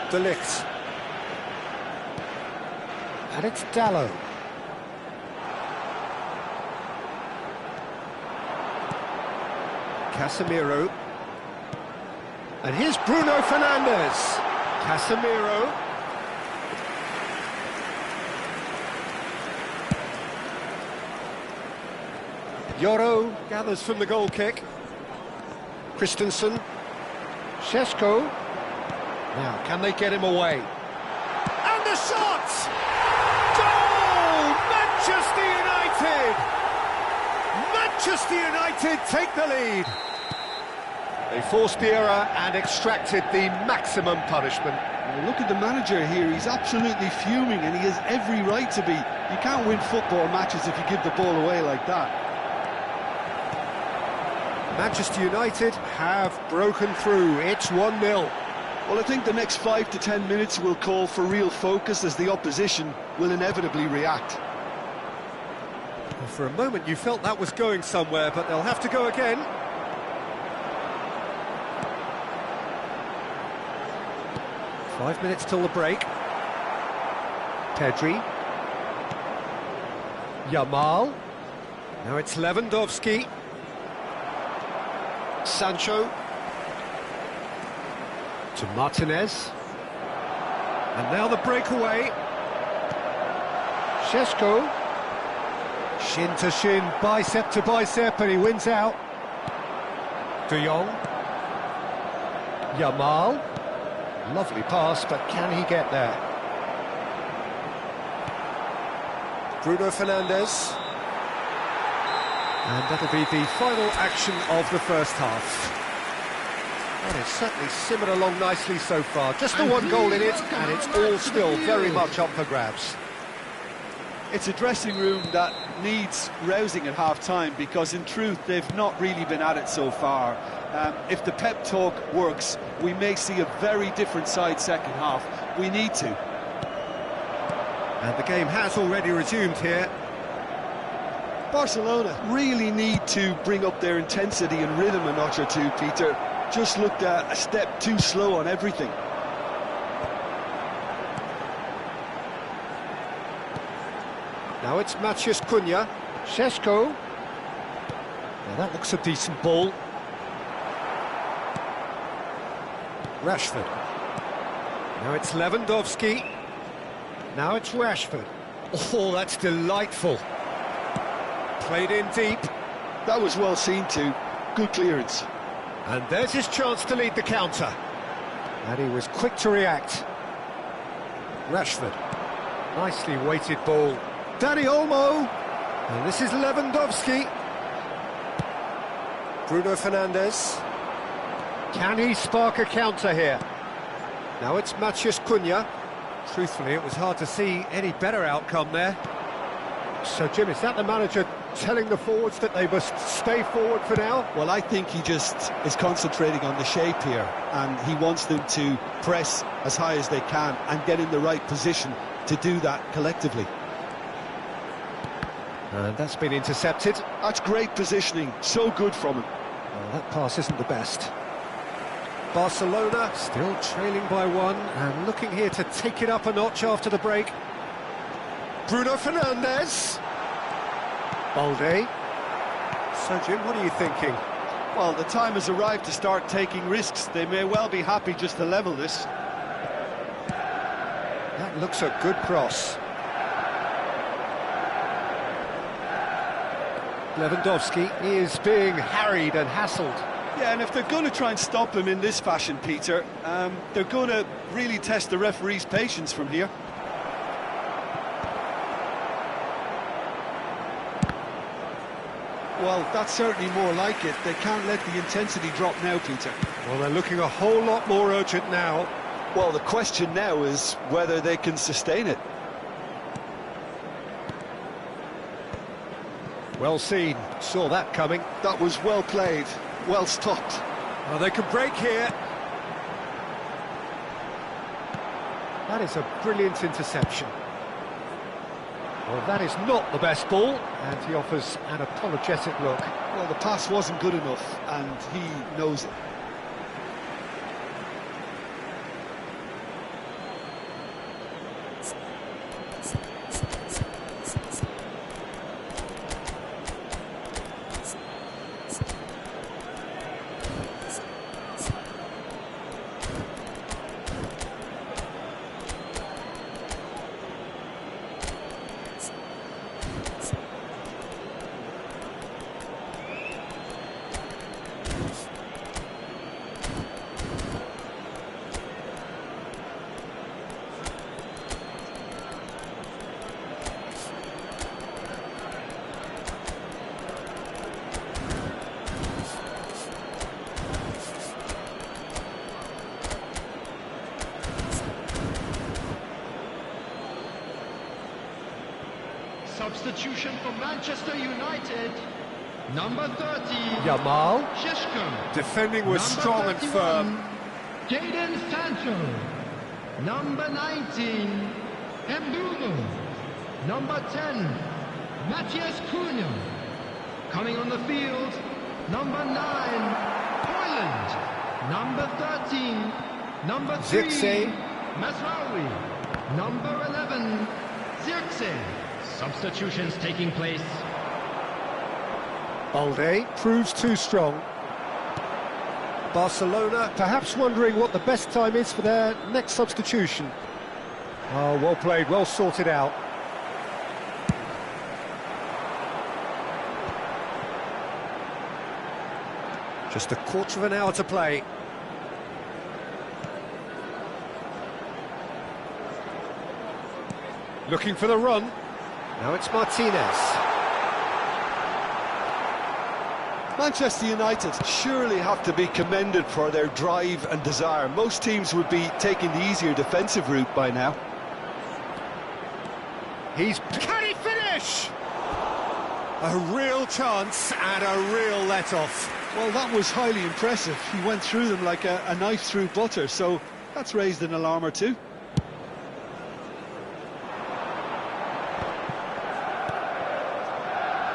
De Ligt. And it's Dalot. Casemiro. And here's Bruno Fernandes. Casemiro. Yoro gathers from the goal kick. Christensen. Šeško. Now, can they get him away? And the shot! Goal! Manchester United! Manchester United take the lead. They forced the error and extracted the maximum punishment. Well, look at the manager here. He's absolutely fuming, and he has every right to be. You can't win football matches if you give the ball away like that. Manchester United have broken through. It's 1-0. Well, I think the next 5 to 10 minutes will call for real focus as the opposition will inevitably react. Well, for a moment you felt that was going somewhere, but they'll have to go again. Five minutes till the break. Pedri. Yamal. Now it's Lewandowski. Sancho. To Martinez. And now the breakaway. Šeško. Shin to shin, bicep to bicep, and he wins out. De Jong. Yamal. Lovely pass, but can he get there? Bruno Fernandes. And that'll be the final action of the first half. Well, it's certainly simmered along nicely so far. Just the one goal in it, and it's all still very much up for grabs. It's a dressing room that needs rousing at half-time, because in truth they've not really been at it so far. If the pep talk works, we may see a very different side second half. We need to. And the game has already resumed here. Barcelona really need to bring up their intensity and rhythm a notch or two, Peter. Just looked a step too slow on everything. Now it's Matheus Cunha. Šeško. Now that looks a decent ball. Rashford. Now it's Lewandowski. Now it's Rashford. Oh, that's delightful. Played in deep. That was well seen too. Good clearance. And there's his chance to lead the counter. And he was quick to react. Rashford. Nicely weighted ball. Dani Olmo. And this is Lewandowski. Bruno Fernandes. Can he spark a counter here? Now it's Matheus Cunha. Truthfully, it was hard to see any better outcome there. So, Jim, is that the manager telling the forwards that they must stay forward for now? Well, I think he just is concentrating on the shape here, and he wants them to press as high as they can and get in the right position to do that collectively. And that's been intercepted. That's great positioning, so good from him. Well, that pass isn't the best. Barcelona still trailing by one and looking here to take it up a notch after the break. Bruno Fernandes. Balde. So, Jim, what are you thinking? Well, the time has arrived to start taking risks. They may well be happy just to level this. That looks a good cross. Lewandowski is being harried and hassled. Yeah, and if they're going to try and stop him in this fashion, Peter, they're going to really test the referee's patience from here. Well, that's certainly more like it. They can't let the intensity drop now, Peter. Well, they're looking a whole lot more urgent now. Well, the question now is whether they can sustain it. Well seen, saw that coming. That was well played, well stopped. Well, they can break here. That is a brilliant interception. Well, that is not the best ball, and he offers an apologetic look. Well, the pass wasn't good enough, and he knows it. Substitution for Manchester United. Number 30. Yamal. Šeško. Defending was Number strong 31. and firm. Jadon Sancho. Number 19, Mbumo. Number 10, Matthias Cunha. Coming on the field, number 9, Poland. Number 13, number 3, Zirkzee. Mazraoui. Number 11, Zirkzee. Substitutions taking place. Balde proves too strong. Barcelona perhaps wondering what the best time is for their next substitution. Oh, well played, well sorted out. Just a quarter of an hour to play. Looking for the run. Now it's Martinez. Manchester United surely have to be commended for their drive and desire. Most teams would be taking the easier defensive route by now. Can he finish? A real chance and a real let-off. Well, that was highly impressive. He went through them like a knife through butter, so that's raised an alarm or two.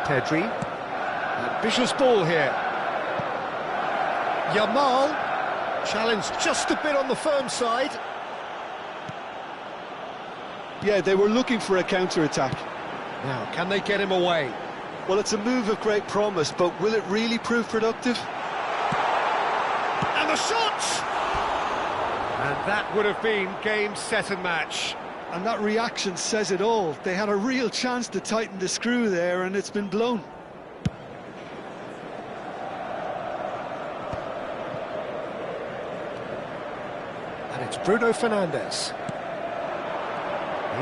Pedri. Ambitious ball here. Yamal. Challenged just a bit on the firm side. Yeah, they were looking for a counter-attack. Now, can they get him away? Well, it's a move of great promise, but will it really prove productive? And the shot! And that would have been game, set and match. And that reaction says it all. They had a real chance to tighten the screw there, and it's been blown. And it's Bruno Fernandes.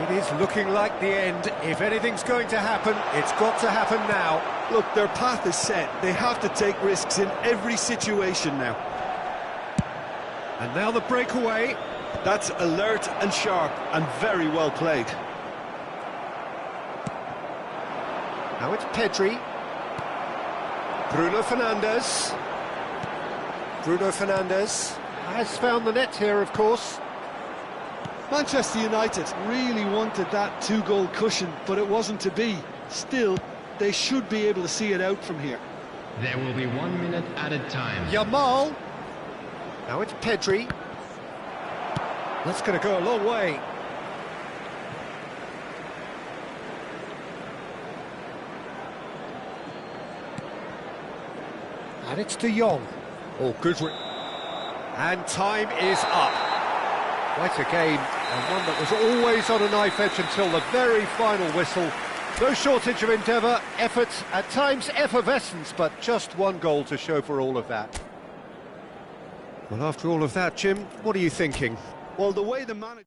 It is looking like the end. If anything's going to happen, it's got to happen now. Look, their path is set. They have to take risks in every situation now. And now the breakaway. That's alert and sharp and very well played. Now it's Pedri. Bruno Fernandes. Bruno Fernandes has found the net here, of course. Manchester United really wanted that two-goal cushion, but it wasn't to be. Still, they should be able to see it out from here. There will be 1 minute added time. Yamal. Now it's Pedri. That's going to go a long way. And it's De Jong. Oh, good. And time is up. Quite a game, and one that was always on a knife edge until the very final whistle. No shortage of endeavour, effort, at times effervescence, but just one goal to show for all of that. Well, after all of that, Jim, what are you thinking? Well, the way the manager...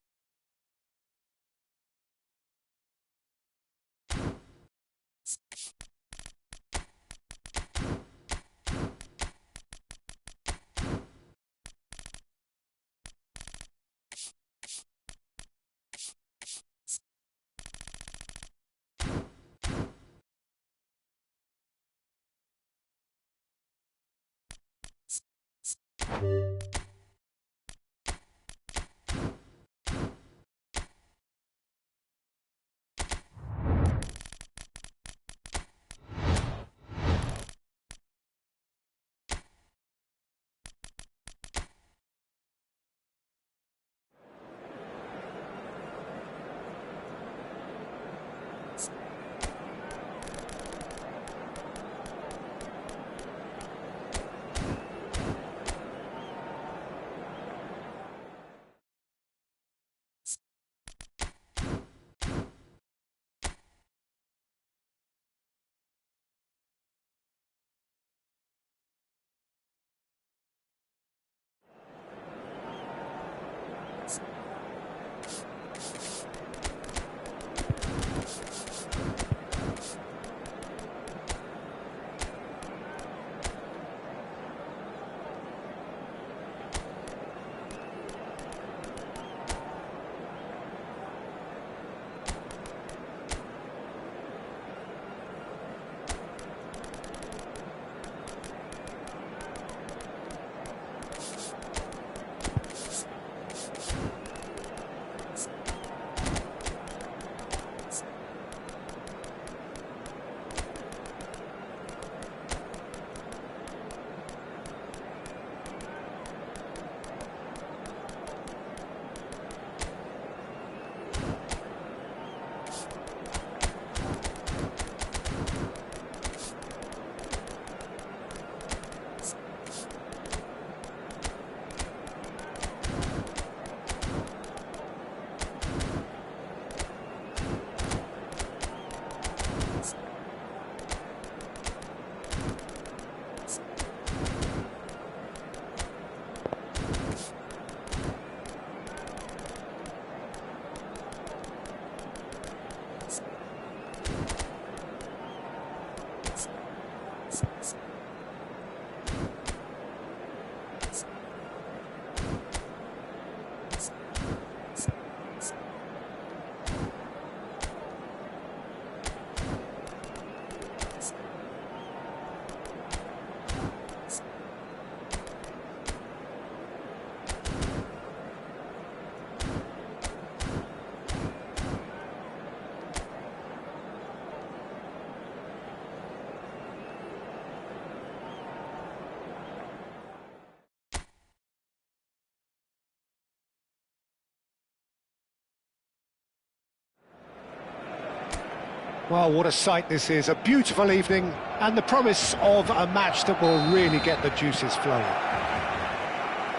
Well, what a sight this is, a beautiful evening, and the promise of a match that will really get the juices flowing.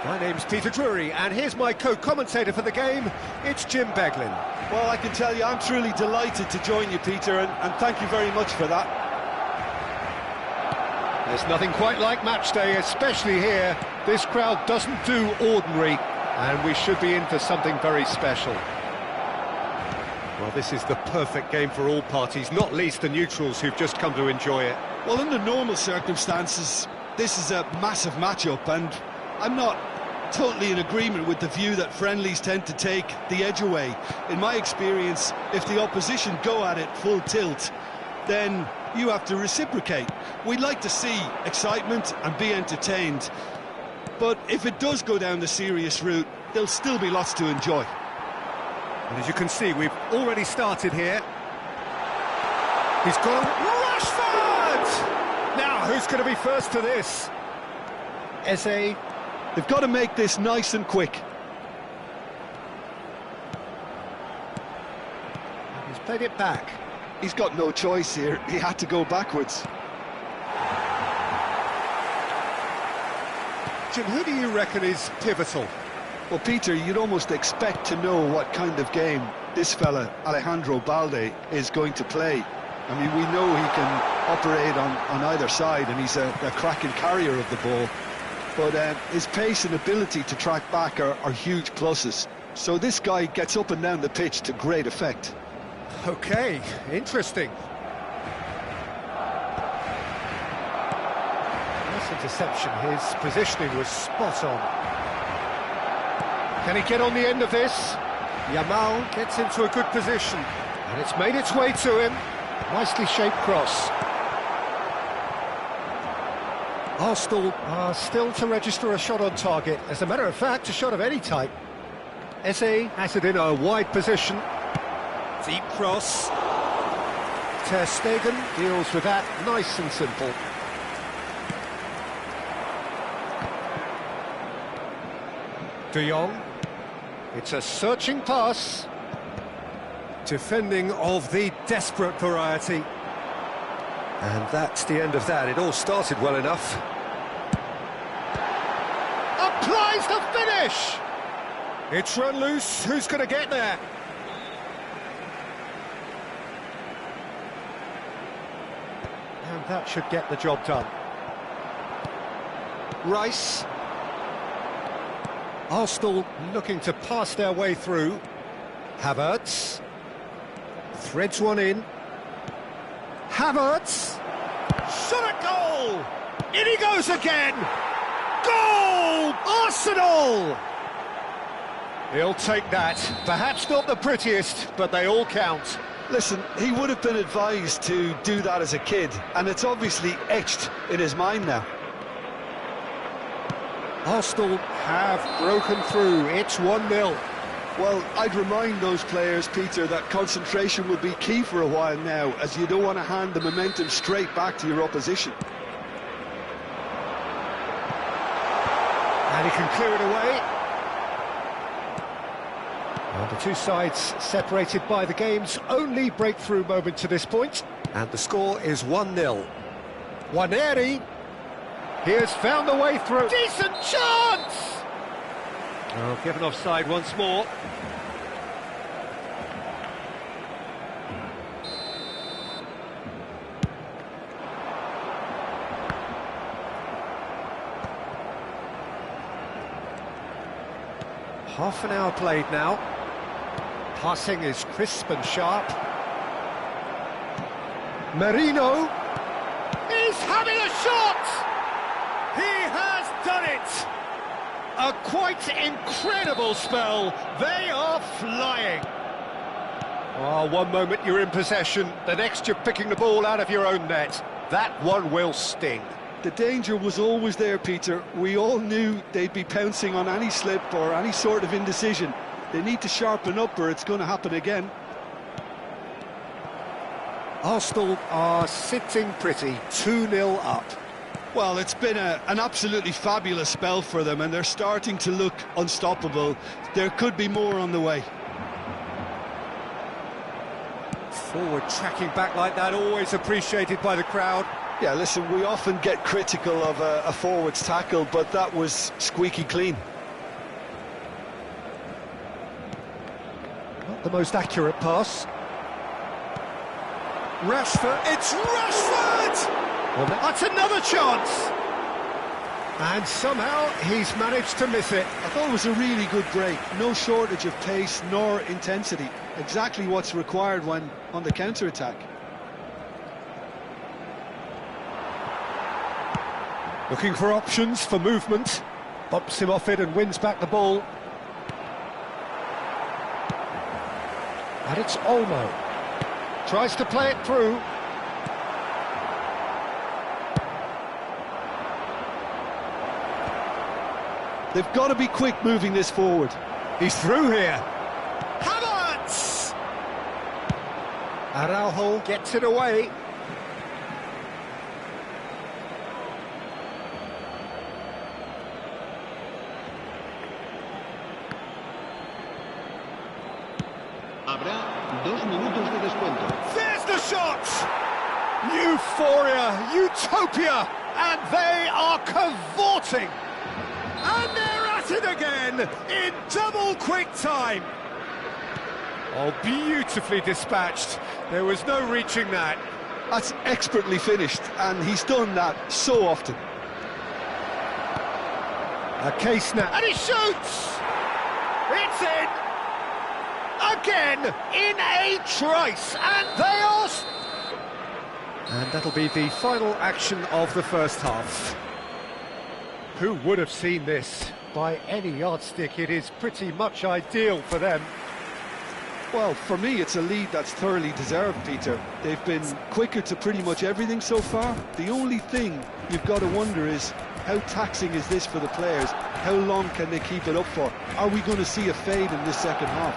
My name's Peter Drury, and here's my co-commentator for the game, it's Jim Beglin. Well, I can tell you, I'm truly delighted to join you, Peter, and thank you very much for that. There's nothing quite like match day, especially here. This crowd doesn't do ordinary, and we should be in for something very special. Well, this is the perfect game for all parties, not least the neutrals who've just come to enjoy it. Well, under normal circumstances, this is a massive matchup, and I'm not totally in agreement with the view that friendlies tend to take the edge away. In my experience, if the opposition go at it full tilt, then you have to reciprocate. We'd like to see excitement and be entertained, but if it does go down the serious route, there'll still be lots to enjoy. And as you can see, we've already started here. He's got Rashford! Now, who's going to be first to this? Eze. They've got to make this nice and quick. He's played it back. He's got no choice here. He had to go backwards. Jim, who do you reckon is pivotal? Well, Peter, you'd almost expect to know what kind of game this fella, Alejandro Balde, is going to play. I mean, we know he can operate on either side, and he's a cracking carrier of the ball. But his pace and ability to track back are huge pluses. So this guy gets up and down the pitch to great effect. Okay, interesting. Nice interception. His positioning was spot on. Can he get on the end of this? Yamal gets into a good position. And it's made its way to him. Nicely shaped cross. Arsenal are still to register a shot on target. As a matter of fact, a shot of any type. Eze has it in a wide position. Deep cross. Ter Stegen deals with that nice and simple. De Jong. It's a searching pass. Defending of the desperate variety. And that's the end of that. It all started well enough. Applies the finish! It's run loose. Who's going to get there? And that should get the job done. Rice. Arsenal looking to pass their way through. Havertz. Threads one in. Havertz. Shot at goal! In he goes again! Goal! Arsenal! He'll take that. Perhaps not the prettiest, but they all count. Listen, he would have been advised to do that as a kid, and it's obviously etched in his mind now. Arsenal have broken through. It's 1-0. Well, I'd remind those players, Peter, that concentration will be key for a while now, as you don't want to hand the momentum straight back to your opposition. And he can clear it away. And the two sides separated by the game's only breakthrough moment to this point. And the score is 1-0. Waneri. He has found the way through. Decent chance! Oh, given offside once more. Half an hour played now. Passing is crisp and sharp. Merino is having a shot! He has done it! A quite incredible spell. They are flying. Oh, one moment you're in possession, the next you're picking the ball out of your own net. That one will sting. The danger was always there, Peter. We all knew they'd be pouncing on any slip or any sort of indecision. They need to sharpen up or it's going to happen again. Arsenal are sitting pretty, 2-0 up. Well, it's been an absolutely fabulous spell for them, and they're starting to look unstoppable. There could be more on the way. Forward tracking back like that, always appreciated by the crowd. Yeah, listen, we often get critical of a forward's tackle, but that was squeaky clean. Not the most accurate pass. Rashford, it's Rashford! Well, that's another chance! And somehow he's managed to miss it. I thought it was a really good break. No shortage of pace nor intensity. Exactly what's required when on the counter-attack. Looking for options for movement. Bumps him off it and wins back the ball. And it's Olmo. Tries to play it through. They've got to be quick moving this forward. He's through here. Havertz! Araujo gets it away. Habrá 2 minutos de descuento. There's the shot! Euphoria, utopia, and they are cavorting. And they're at it again in double quick time. Oh, beautifully dispatched. There was no reaching that. That's expertly finished, and he's done that so often. A case now, and he shoots! It's in! Again, in a trice, and they are... And that'll be the final action of the first half. Who would have seen this? By any yardstick, it is pretty much ideal for them. Well, for me, it's a lead that's thoroughly deserved, Peter. They've been quicker to pretty much everything so far. The only thing you've got to wonder is, how taxing is this for the players? How long can they keep it up for? Are we going to see a fade in this second half?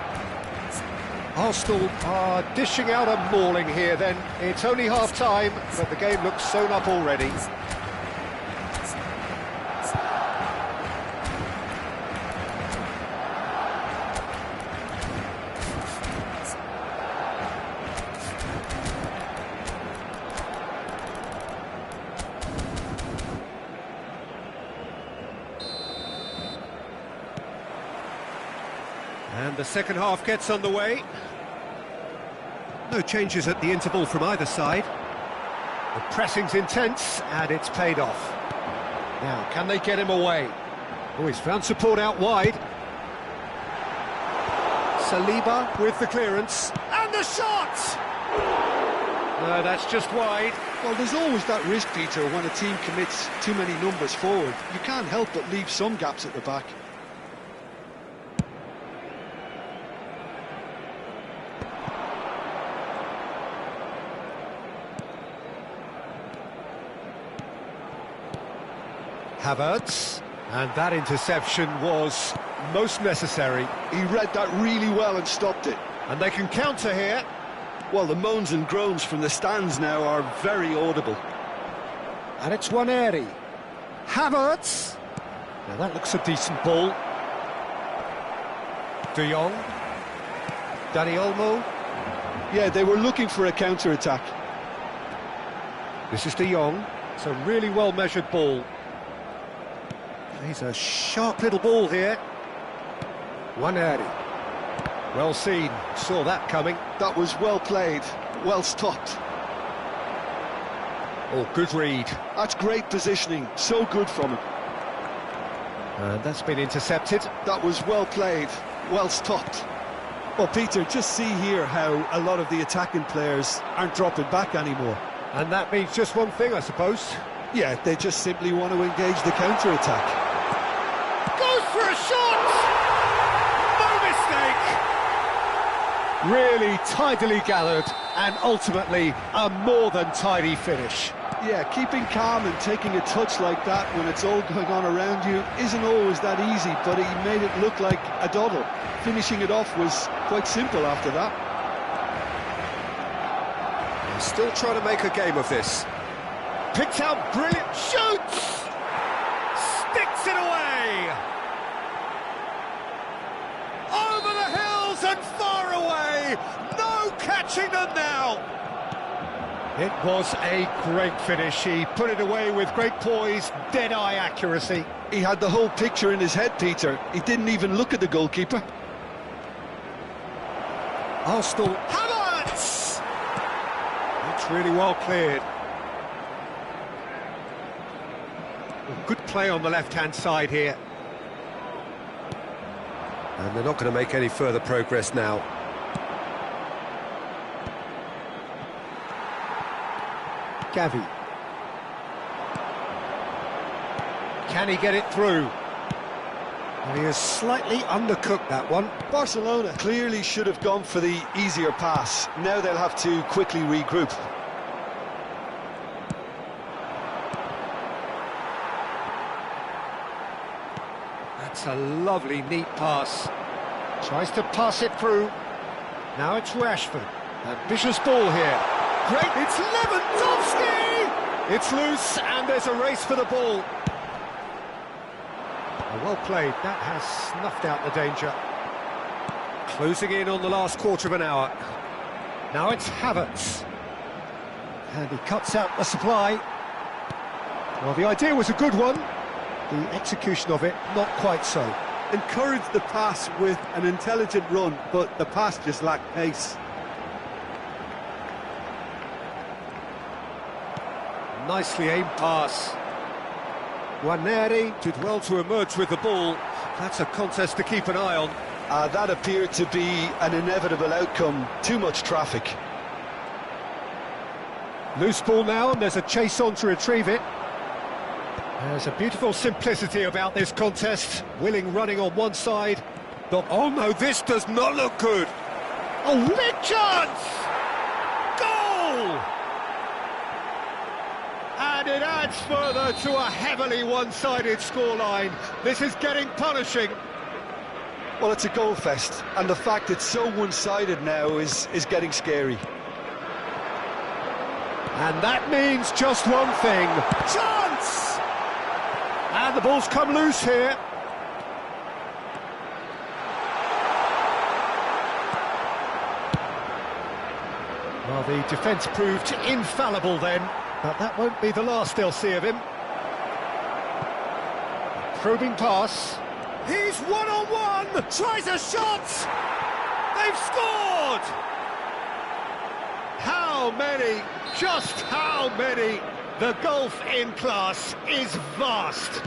Arsenal are dishing out a mauling here then. It's only half-time, but the game looks sewn up already. And the second half gets underway. No changes at the interval from either side. The pressing's intense, and it's paid off. Now, can they get him away? Oh, he's found support out wide. Saliba with the clearance. And the shot! No, that's just wide. Well, there's always that risk, Peter, when a team commits too many numbers forward. You can't help but leave some gaps at the back. Havertz, and that interception was most necessary. He read that really well and stopped it. And they can counter here. Well, the moans and groans from the stands now are very audible. And it's Waneri. Havertz. Now that looks a decent ball. De Jong. Dani Olmo. Yeah, they were looking for a counter-attack. This is De Jong. It's a really well-measured ball. He's a sharp little ball here. Waneri. Well seen, saw that coming. That was well played, well stopped. Oh, good read. That's great positioning, so good from him. And that's been intercepted. That was well played, well stopped. Well, Peter, just see here how a lot of the attacking players aren't dropping back anymore. And that means just one thing, I suppose. Yeah, they just simply want to engage the counter-attack. Goes for a shot! No mistake! Really tidily gathered, and ultimately a more than tidy finish. Yeah, keeping calm and taking a touch like that when it's all going on around you isn't always that easy, but he made it look like a doddle. Finishing it off was quite simple after that. He's still trying to make a game of this. Picked out brilliant, shoots! Sticks it away! Over the hills and far away! No catching them now! It was a great finish. He put it away with great poise, dead-eye accuracy. He had the whole picture in his head, Peter. He didn't even look at the goalkeeper. Arsenal. Havertz! It's really well cleared. Good play on the left-hand side here. And they're not going to make any further progress now. Gavi. Can he get it through? Well, he has slightly undercooked that one. Barcelona clearly should have gone for the easier pass. Now they'll have to quickly regroup. That's a lovely, neat pass. Tries to pass it through. Now it's Rashford. Ambitious ball here. Great, it's Lewandowski! It's loose, and there's a race for the ball. Well played, that has snuffed out the danger. Closing in on the last quarter of an hour. Now it's Havertz. And he cuts out the supply. Well, the idea was a good one. The execution of it, not quite so. Encouraged the pass with an intelligent run, but the pass just lacked pace. Nicely aimed pass. Guarneri did well to emerge with the ball. That's a contest to keep an eye on. That appeared to be an inevitable outcome. Too much traffic. Loose ball now, and there's a chase on to retrieve it. There's a beautiful simplicity about this contest. Willing running on one side. Oh no, this does not look good. Oh, big chance! Goal! And it adds further to a heavily one-sided scoreline. This is getting punishing. Well, it's a goal fest, and the fact it's so one-sided now is getting scary. And that means just one thing. Chance! And the ball's come loose here. Well, the defence proved infallible then, but that won't be the last they'll see of him. Probing pass. He's one-on-one! Tries a shot! They've scored! How many? Just how many? The gulf in class is vast.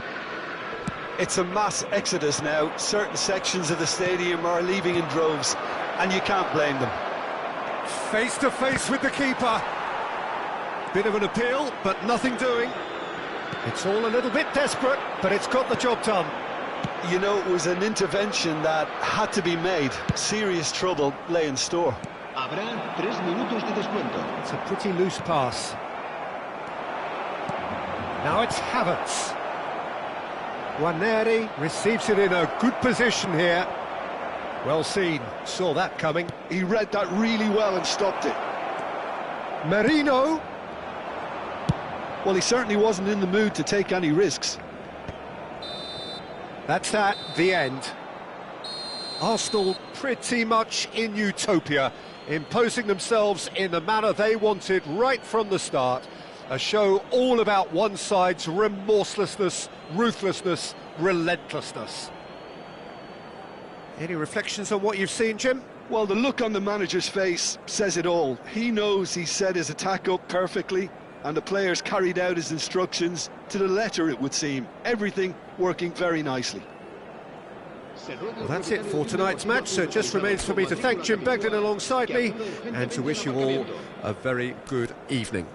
It's a mass exodus now. Certain sections of the stadium are leaving in droves, and you can't blame them. Face to face with the keeper. Bit of an appeal, but nothing doing. It's all a little bit desperate, but it's got the job done. You know, it was an intervention that had to be made. Serious trouble lay in store. Habrá 3 minutos de descuento. It's a pretty loose pass. Now it's Havertz. Guarneri receives it in a good position here. Well seen, saw that coming. He read that really well and stopped it. Merino. Well, he certainly wasn't in the mood to take any risks. That's that, the end. Arsenal pretty much in utopia, imposing themselves in the manner they wanted right from the start. A show all about one side's remorselessness, ruthlessness, relentlessness. Any reflections on what you've seen, Jim? Well, the look on the manager's face says it all. He knows he set his attack up perfectly, and the players carried out his instructions to the letter, it would seem. Everything working very nicely. Well, that's it for tonight's match, so it just remains for me to thank Jim Begden alongside me and to wish you all a very good evening.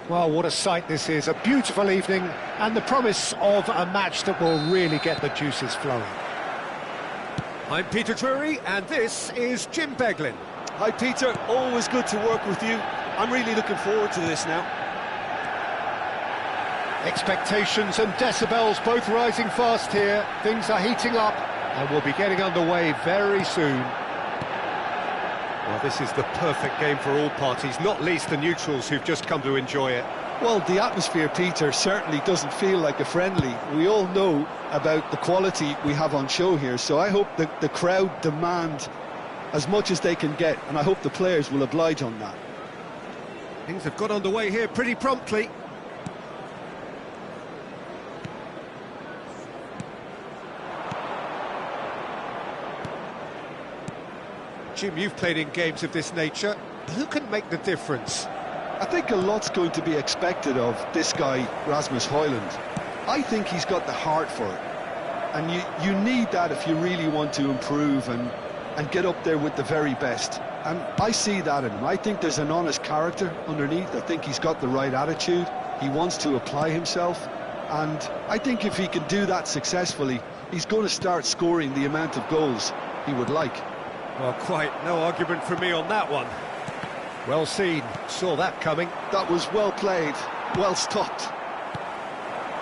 Well, what a sight this is. A beautiful evening and the promise of a match that will really get the juices flowing. I'm Peter Drury, and this is Jim Beglin. Hi Peter, always good to work with you. I'm really looking forward to this now. Expectations and decibels both rising fast here. Things are heating up and we'll be getting underway very soon. Well, this is the perfect game for all parties, not least the neutrals who've just come to enjoy it. Well, the atmosphere, Peter, certainly doesn't feel like a friendly. We all know about the quality we have on show here, so I hope that the crowd demand as much as they can get, and I hope the players will oblige on that. Things have got underway here pretty promptly. Jim, you've played in games of this nature. Who can make the difference? I think a lot's going to be expected of this guy, Rasmus Højlund. I think he's got the heart for it. And you need that if you really want to improve and get up there with the very best. And I see that in him. I think there's an honest character underneath. I think he's got the right attitude. He wants to apply himself. And I think if he can do that successfully, he's going to start scoring the amount of goals he would like. Well, quite no argument from me on that one. Well seen, saw that coming. That was well played, well stopped.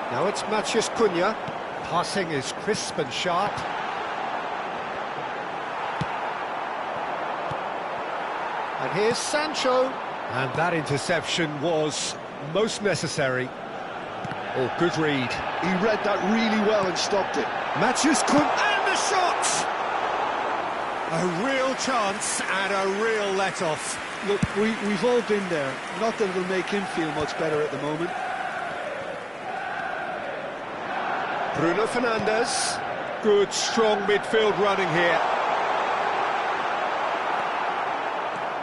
Now it's Matheus Cunha. Passing is crisp and sharp. And here's Sancho. And that interception was most necessary. Oh, good read. He read that really well and stopped it. Matheus Cunha, and the shot! A real chance and a real let-off. Look, we've all been there. Not that it'll make him feel much better at the moment. Bruno Fernandes. Good, strong midfield running here.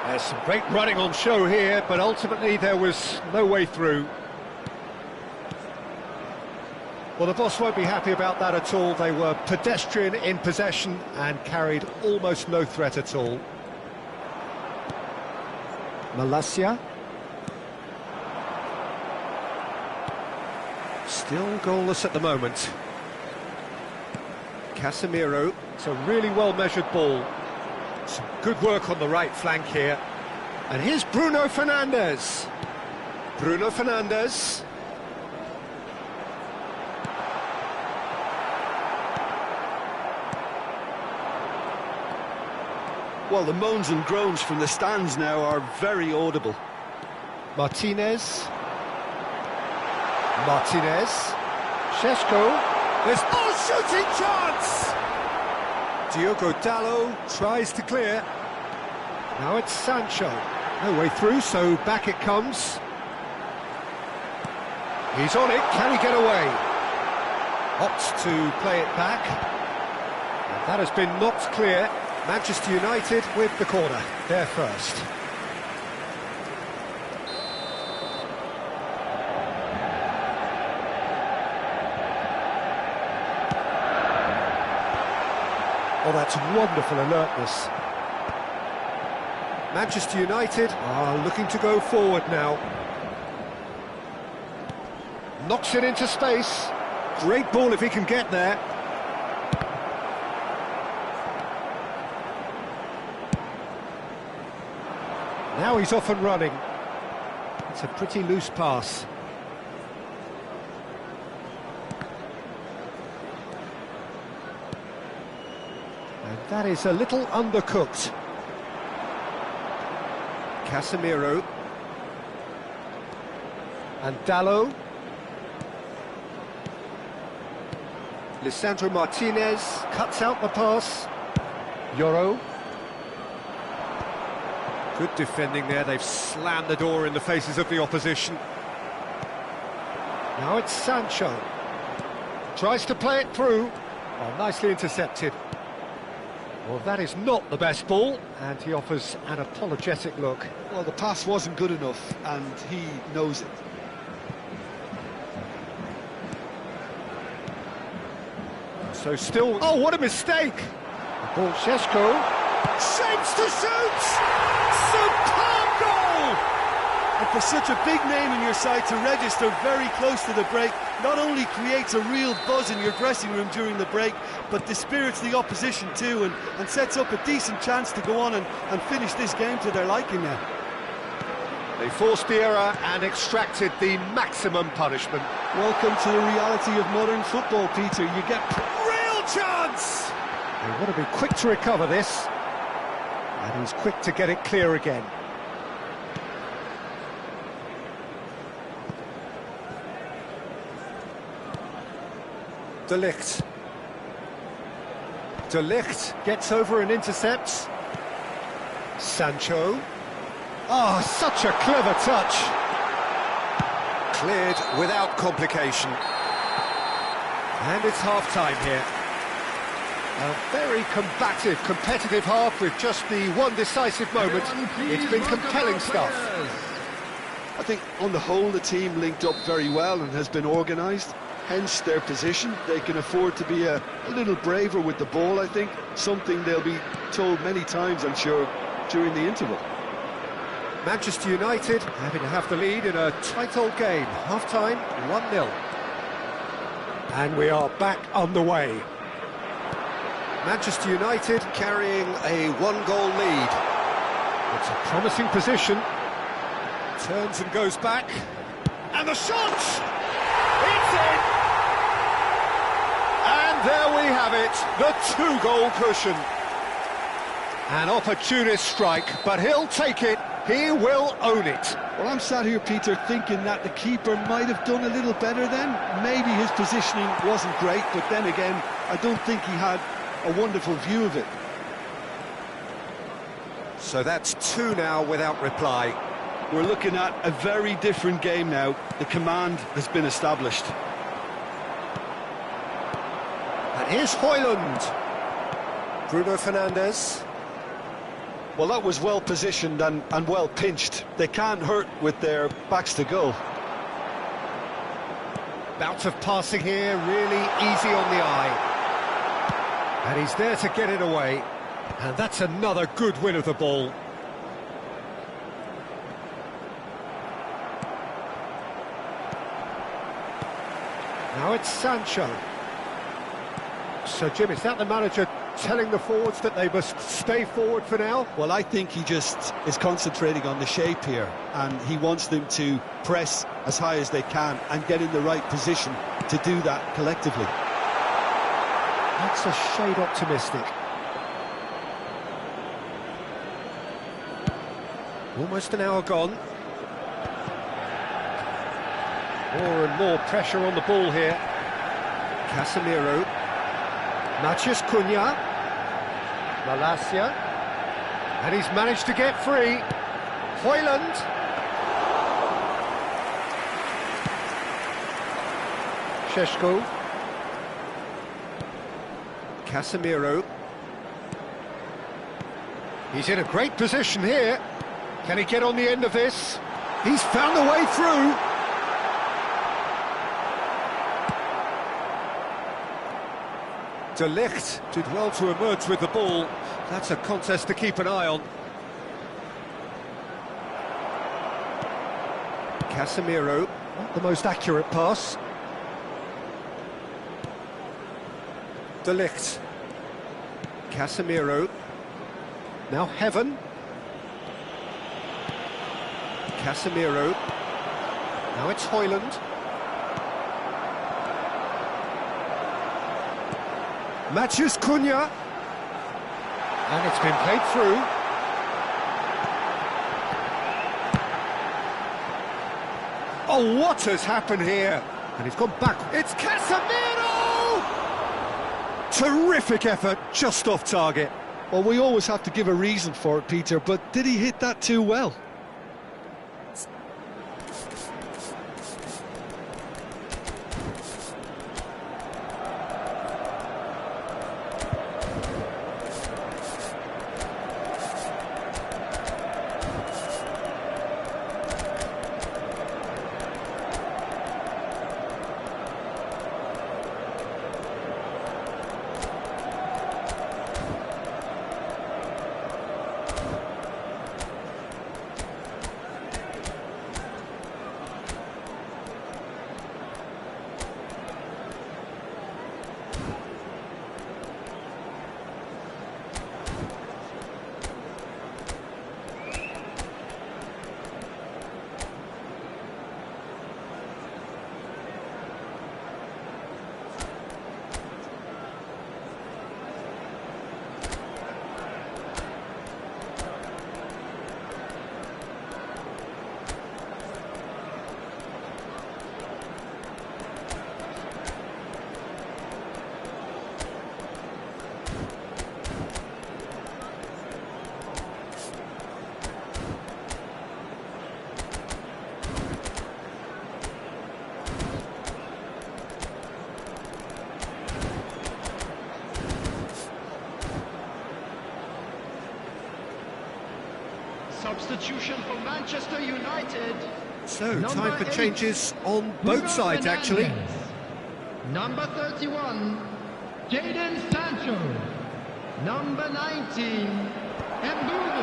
There's some great running on show here, but ultimately there was no way through. Well, the boss won't be happy about that at all. They were pedestrian in possession and carried almost no threat at all. Malacia. Still goalless at the moment. Casemiro. It's a really well-measured ball. Some good work on the right flank here. And here's Bruno Fernandes. Bruno Fernandes. Well, the moans and groans from the stands now are very audible. Martinez. Šeško. There's shooting chance! Diogo Dalot tries to clear. Now it's Sancho. No way through, so back it comes. He's on it, can he get away? Opts to play it back. And that has been knocked clear. Manchester United with the corner, they're first. Oh, that's wonderful alertness. Manchester United are looking to go forward now. Knocks it into space. Great ball if he can get there. Now he's off and running. It's a pretty loose pass. And that is a little undercooked. Casemiro. And Dalot. Lisandro Martinez Cuts out the pass. Yoro. Good defending there, they've slammed the door in the faces of the opposition. Now it's Sancho. Tries to play it through. Oh, nicely intercepted. Well, that is not the best ball, and he offers an apologetic look. Well, the pass wasn't good enough, and he knows it. So still... Oh, what a mistake! The ball, Šeško. Shapes to shoot! Superb goal! A for such a big name in your side to register very close to the break, not only creates a real buzz in your dressing room during the break, but dispirits the opposition too, and sets up a decent chance to go on and finish this game to their liking now. They forced the error and extracted the maximum punishment. Welcome to the reality of modern football, Peter. You get Real chance! They want to be quick to recover this. And he's quick to get it clear again. De Ligt. De Ligt gets over and intercepts. Sancho. Oh, such a clever touch. Cleared without complication. And it's half-time here. A very combative, competitive half with just the one decisive moment. It's been compelling stuff. I think on the whole the team linked up very well and has been organised, hence their position. They can afford to be a little braver with the ball, I think, something they'll be told many times, I'm sure, during the interval. Manchester United having to have the lead in a tight old game. Half-time, 1-0. And we are back underway. Manchester United Carrying a one-goal lead. It's a promising position. Turns and goes back. And the shot! It's in! And there we have it, the two-goal cushion. An opportunist strike, but he'll take it. He will own it. Well, I'm sat here, Peter, thinking that the keeper might have done a little better then. Maybe his positioning wasn't great, but then again, I don't think he had a wonderful view of it. So that's two now without reply. We're looking at a very different game now. The command has been established. And here's Højlund. Bruno Fernandes. Well, that was well positioned and well pinched. They can't hurt with their backs to goal. Bout of passing here, really easy on the eye. And he's there to get it away. And that's another good win of the ball. Now it's Sancho. So, Jim, is that the manager telling the forwards that they must stay forward for now? Well, I think he just is concentrating on the shape here, and he wants them to press as high as they can and get in the right position to do that collectively. That's a shade optimistic. Almost an hour gone. More and more pressure on the ball here. Casemiro. Matheus Cunha. Malacia. And he's managed to get free. Højlund. Šeško. Casemiro. He's in a great position here. Can he get on the end of this? He's found a way through. De Ligt did well to emerge with the ball. That's a contest to keep an eye on. Casemiro, not the most accurate pass. De Ligt. Casemiro. Now Heaven. Casemiro. Now it's Højlund. Matheus Cunha. And it's been played through. Oh, what has happened here? And he's gone back. It's Casemiro! Terrific effort, just off target. Well, we always have to give a reason for it, Peter, but did he hit that too well? Substitution for Manchester United. So, time for changes on both sides, actually. Number 31, Jadon Sancho. Number 19, Mbumo.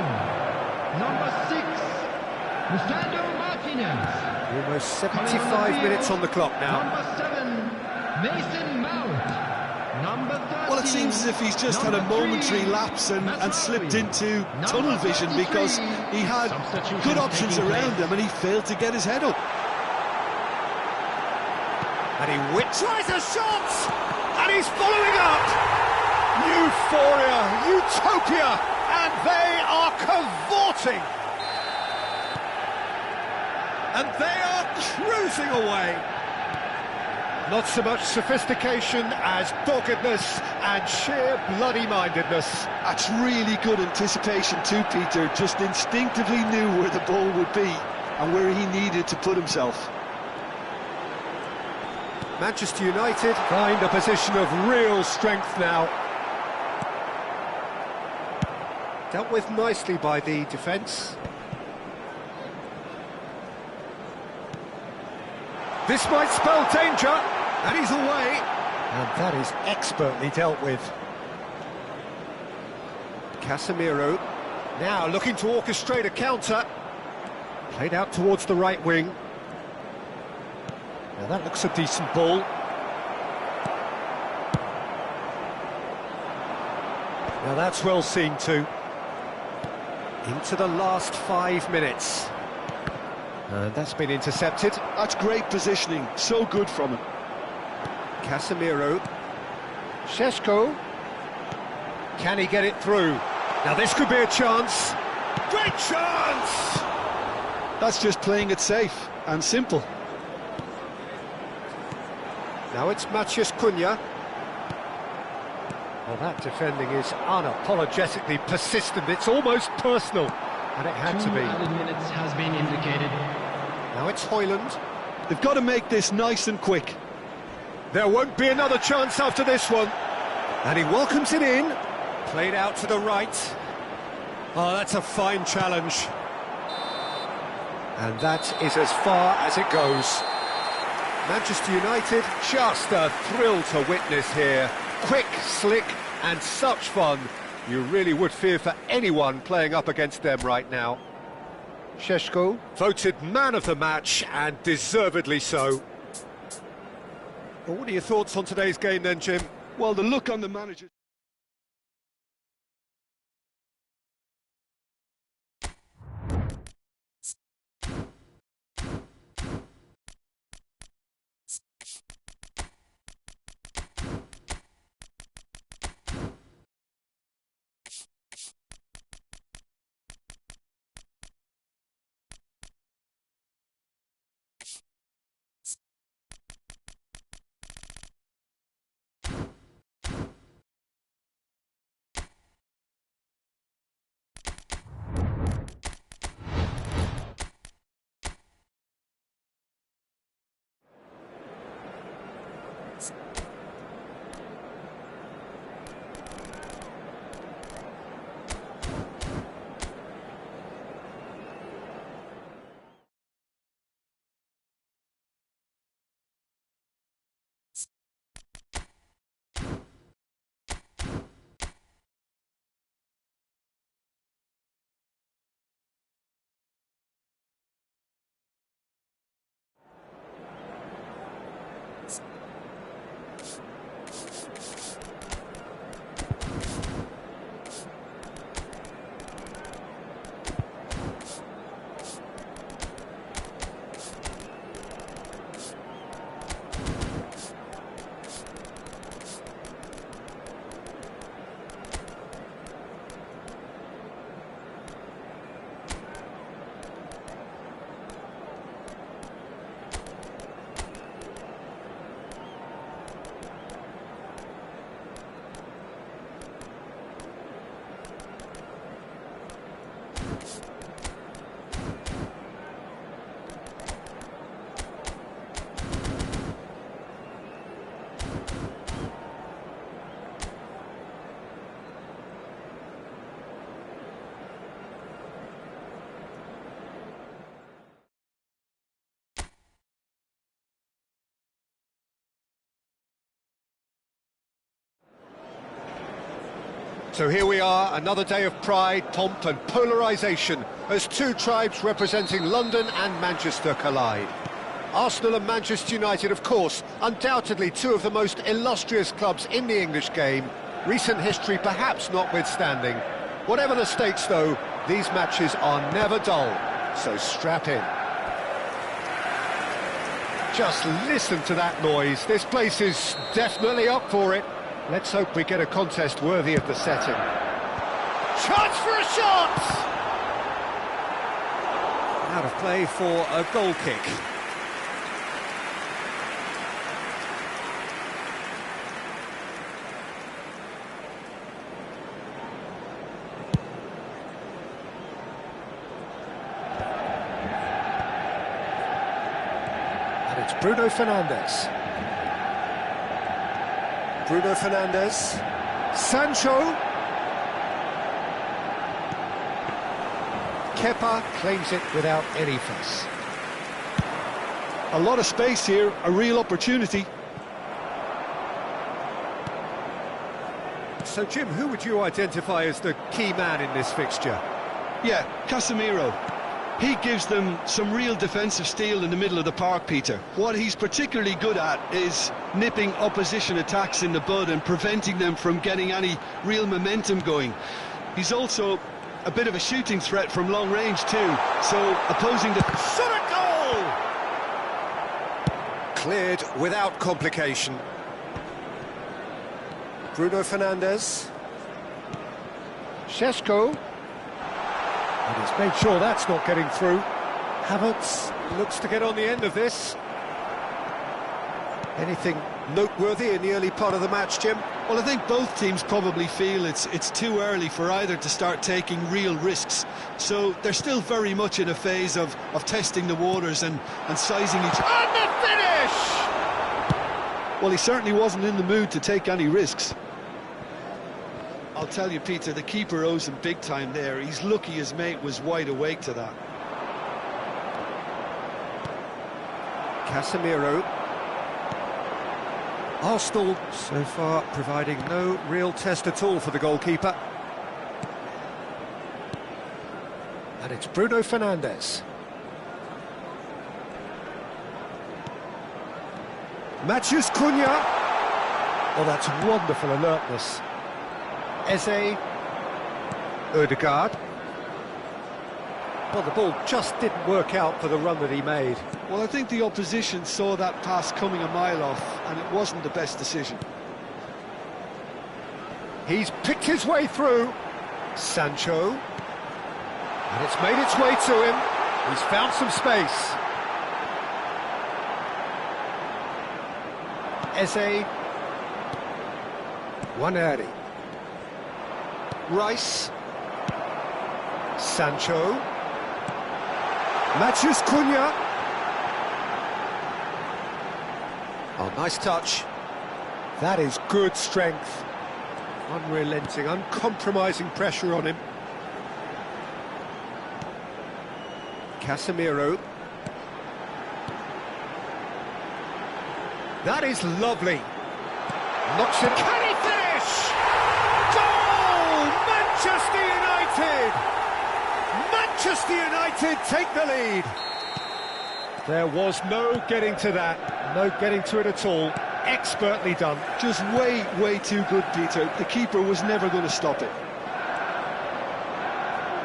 Number 6, Lisandro Martinez. Almost 75 minutes on the clock now. Number 7, Mason Mount. Number 13, Well, it seems as if he's just had a momentary lapse and slipped into tunnel vision because he had good options around him and he failed to get his head up. And he tries a shot! And he's following up! Euphoria, utopia, and they are cavorting! And they are cruising away! Not so much sophistication as doggedness and sheer bloody-mindedness. That's really good anticipation too, Peter. Just instinctively knew where the ball would be and where he needed to put himself. Manchester United find a position of real strength now. Dealt with nicely by the defence. This might spell danger, and he's away. And that is expertly dealt with. Casemiro, now looking to orchestrate a counter. Played out towards the right wing. Now that looks a decent ball. Now that's well seen too. Into the last 5 minutes. And that's been intercepted. That's great positioning, so good from him. Casemiro. Šeško. Can he get it through? Now this could be a chance. Great chance! That's just playing it safe and simple. Now it's Matheus Cunha. Well, that defending is unapologetically persistent. It's almost personal. And it had to be. 2 added minutes has been indicated. Now it's Højlund. They've got to make this nice and quick. There won't be another chance after this one. And he welcomes it in. Played out to the right. Oh, that's a fine challenge. And that is as far as it goes. Manchester United, just a thrill to witness here. Quick, slick, and such fun. You really would fear for anyone playing up against them right now. Šeško, voted man of the match, and deservedly so. Well, what are your thoughts on today's game then, Jim? Well, the look on the manager... So here we are, another day of pride, pomp and polarisation as two tribes representing London and Manchester collide. Arsenal and Manchester United, of course, undoubtedly two of the most illustrious clubs in the English game, recent history perhaps notwithstanding. Whatever the stakes though, these matches are never dull, so strap in. Just listen to that noise, this place is definitely up for it. Let's hope we get a contest worthy of the setting. Chance for a shot! Out of play for a goal kick. And it's Bruno Fernandes. Bruno Fernandes, Sancho, Kepa claims it without any fuss. A lot of space here, a real opportunity. So Jim, who would you identify as the key man in this fixture? Yeah, Casemiro. He gives them some real defensive steel in the middle of the park, Peter. What he's particularly good at is nipping opposition attacks in the bud and preventing them from getting any real momentum going. He's also a bit of a shooting threat from long range too, so opposing the... Shot a goal! Cleared without complication. Bruno Fernandes. Šeško. And he's made sure that's not getting through. Havertz looks to get on the end of this. Anything noteworthy in the early part of the match, Jim? Well, I think both teams probably feel it's too early for either to start taking real risks. So they're still very much in a phase of testing the waters and sizing each other. And the finish! Well, he certainly wasn't in the mood to take any risks. I'll tell you, Peter, the keeper owes him big time there. He's lucky his mate was wide awake to that. Casemiro. Arsenal, so far, providing no real test at all for the goalkeeper. And it's Bruno Fernandes. Matheus Cunha. Oh, that's wonderful alertness. Eze, Ødegaard. Well, the ball just didn't work out for the run that he made. Well, I think the opposition saw that pass coming a mile off, and it wasn't the best decision. He's picked his way through. Sancho. And it's made its way to him. He's found some space. Eze. Waneri. Rice, Sancho, Matheus Cunha. Oh, nice touch. That is good strength. Unrelenting, uncompromising pressure on him. Casemiro. That is lovely. Knocks it. Can he finish? Manchester United! Manchester United take the lead. There was no getting to that, no getting to it at all. Expertly done. Just way too good, Peter. The keeper was never going to stop it.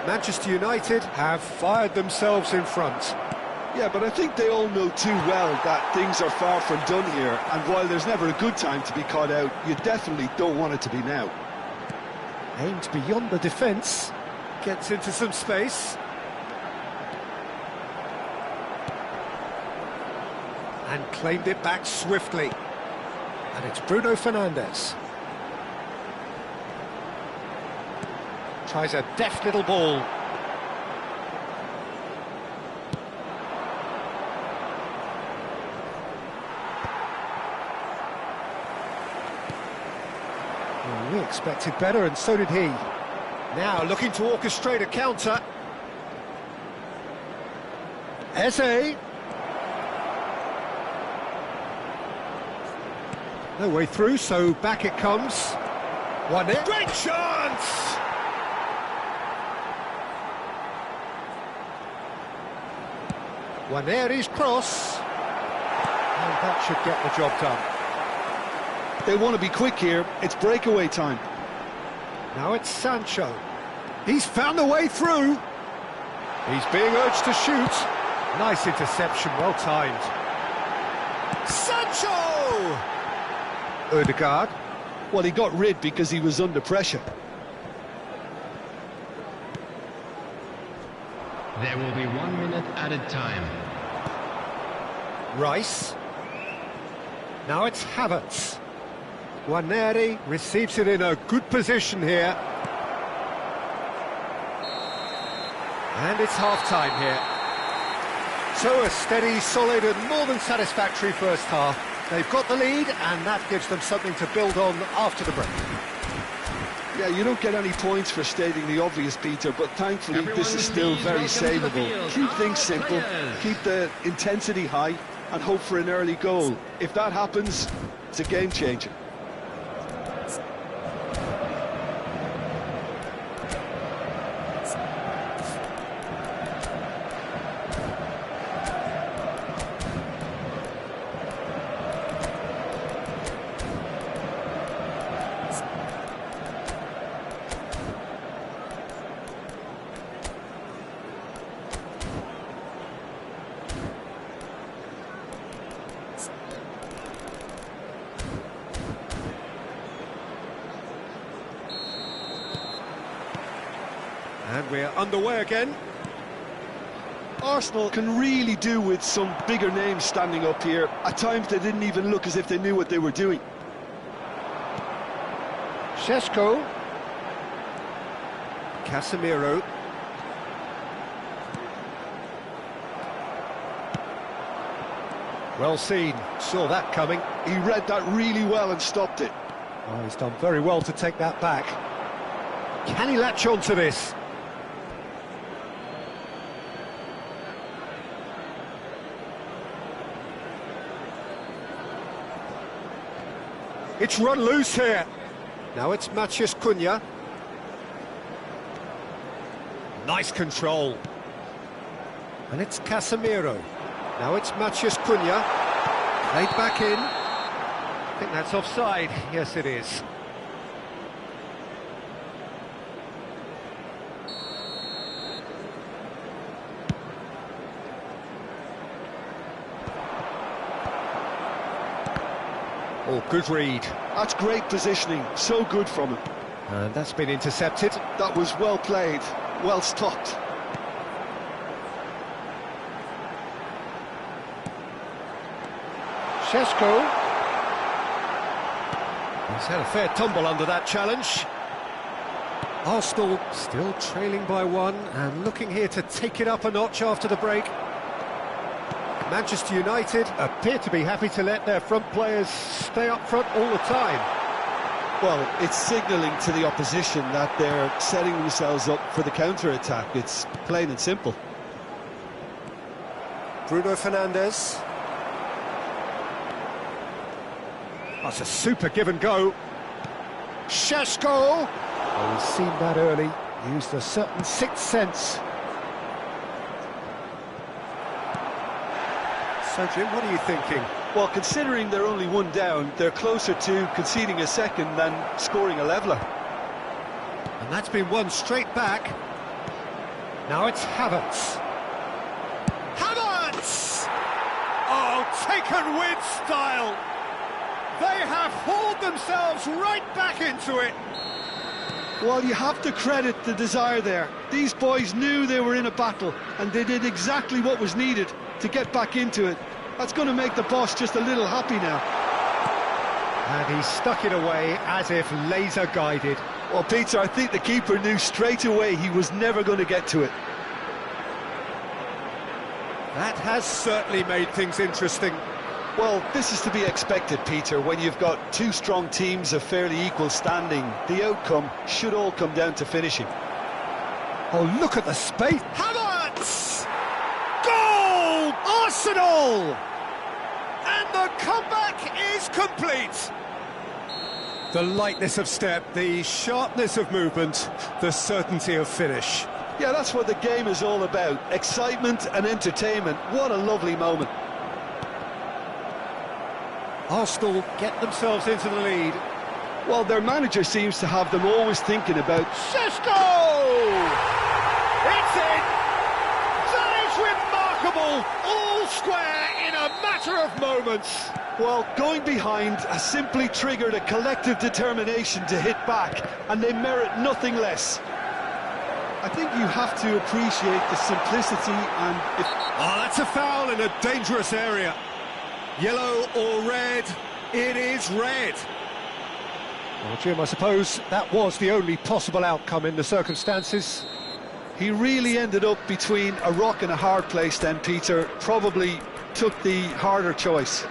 Manchester United have fired themselves in front. Yeah, but I think they all know too well that things are far from done here, and while there's never a good time to be caught out, you definitely don't want it to be now. Aimed beyond the defence, gets into some space. And claimed it back swiftly. And it's Bruno Fernandes. Tries a deft little ball. We expected better, and so did he. Now looking to orchestrate a counter. Eze. No way through, so back it comes. One in. Great chance! Waneri's cross. And that should get the job done. They want to be quick here. It's breakaway time. Now it's Sancho. He's found a way through. He's being urged to shoot. Nice interception, well timed. Sancho! Odegaard. Well, he got rid because he was under pressure. There will be 1 minute added time. Rice. Now it's Havertz. Waneri receives it in a good position here. And it's half-time here. So a steady, solid and more than satisfactory first half. They've got the lead and that gives them something to build on after the break. Yeah, you don't get any points for stating the obvious, Peter, but thankfully this is still very savable. Keep things simple, keep the intensity high and hope for an early goal. If that happens, it's a game changer. And we're underway again. Arsenal can really do with some bigger names standing up here. At times they didn't even look as if they knew what they were doing. Šeško. Casemiro. Well seen, saw that coming. He read that really well and stopped it. Oh, he's done very well to take that back. Can he latch on to this? It's run loose here. Now it's Matheus Cunha. Nice control. And it's Casemiro. Now it's Matheus Cunha. Played back in. I think that's offside. Yes, it is. Oh, good read. That's great positioning, so good from him. And that's been intercepted. That was well played, well stopped. Šeško. He's had a fair tumble under that challenge. Arsenal still trailing by one and looking here to take it up a notch after the break. Manchester United appear to be happy to let their front players stay up front all the time. Well, it's signalling to the opposition that they're setting themselves up for the counter-attack. It's plain and simple. Bruno Fernandes. That's a super give and go. Šeško. Oh, he's seen that early. Used a certain sixth sense. So, Jim, what are you thinking? Well, considering they're only one down, they're closer to conceding a second than scoring a leveller. And that's been won straight back. Now it's Havertz. Havertz! Oh, taken with style. They have hauled themselves right back into it. Well, you have to credit the desire there. These boys knew they were in a battle, and they did exactly what was needed to get back into it. That's going to make the boss just a little happy now. And he stuck it away as if laser guided. Well, Peter, I think the keeper knew straight away he was never going to get to it. That has certainly made things interesting. Well, this is to be expected, Peter. When you've got two strong teams of fairly equal standing, the outcome should all come down to finishing. Oh, look at the space. Havertz! Goal! Arsenal! And the comeback is complete. The lightness of step, the sharpness of movement, the certainty of finish. Yeah, that's what the game is all about. Excitement and entertainment. What a lovely moment. Arsenal get themselves into the lead. Well, their manager seems to have them always thinking about... Cisco! It's in! That is remarkable! All square in a matter of moments. Well, going behind has simply triggered a collective determination to hit back, and they merit nothing less. I think you have to appreciate the simplicity and... Oh, that's a foul in a dangerous area. Yellow or red? It is red. Well, Jim, I suppose that was the only possible outcome in the circumstances. He really ended up between a rock and a hard place then, Peter. Probably took the harder choice.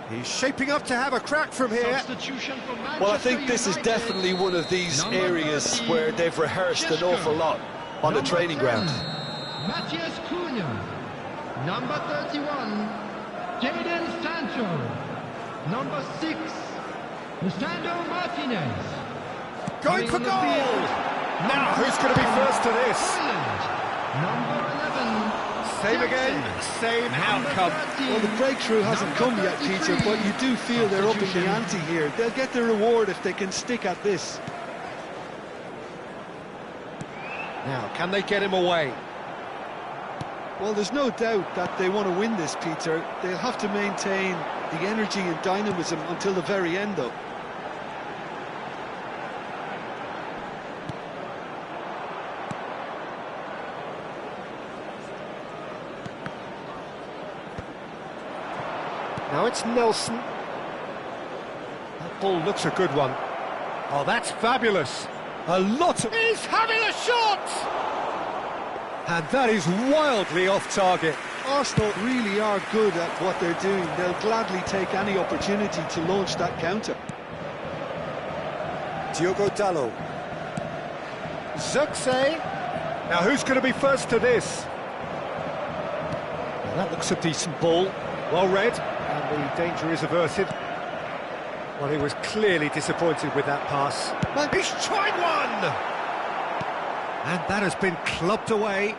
He's shaping up to have a crack from here. Well, I think this is definitely one of these areas where they've rehearsed an awful lot on the training ground. Matthias Cunha. Number 31, Jadon Sancho. Number 6, Lisandro Martinez. Going for goal! Now, who's going to be first to this? Number 11. Same again, same outcome. Well, the breakthrough hasn't come yet, Peter, but you do feel they're up in the ante here. They'll get the reward if they can stick at this. Now, can they get him away? Well, there's no doubt that they want to win this, Peter. They'll have to maintain the energy and dynamism until the very end, though. Now it's Nelson. That ball looks a good one. Oh, that's fabulous. A lot of... He's having a shot! And that is wildly off target. Arsenal really are good at what they're doing. They'll gladly take any opportunity to launch that counter. Diogo Dalot. Zirkzee. Now who's going to be first to this? Well, that looks a decent ball. Well read. And the danger is averted. Well, he was clearly disappointed with that pass. But he's tried one! And that has been clubbed away.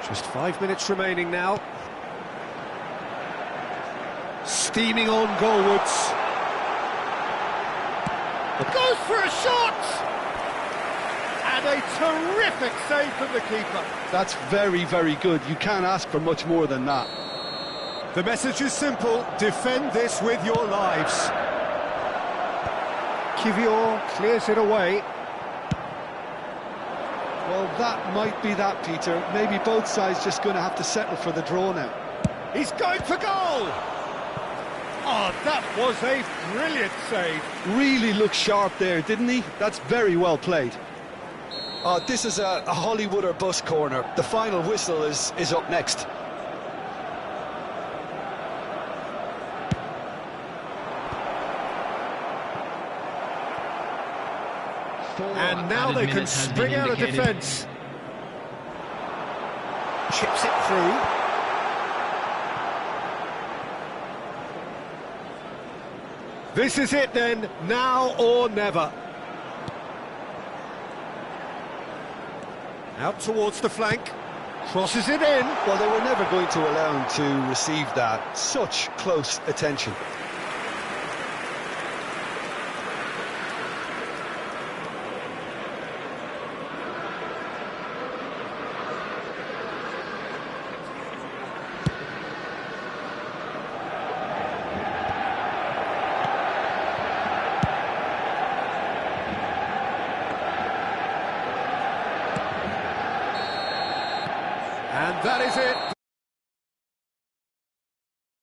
Just 5 minutes remaining now. Steaming on goalwards. Goes for a shot! And a terrific save from the keeper. That's very, very good. You can't ask for much more than that. The message is simple: defend this with your lives. Kivior clears it away. Well, that might be that, Peter. Maybe both sides just going to have to settle for the draw now. He's going for goal! Oh, that was a brilliant save. Really looked sharp there, didn't he? That's very well played. This is a Hollywood or bust corner. The final whistle is up next. And now they can spring out of defence. Chips it through. This is it then, now or never. Out towards the flank, crosses it in. Well, they were never going to allow him to receive that. Such close attention. And that is it.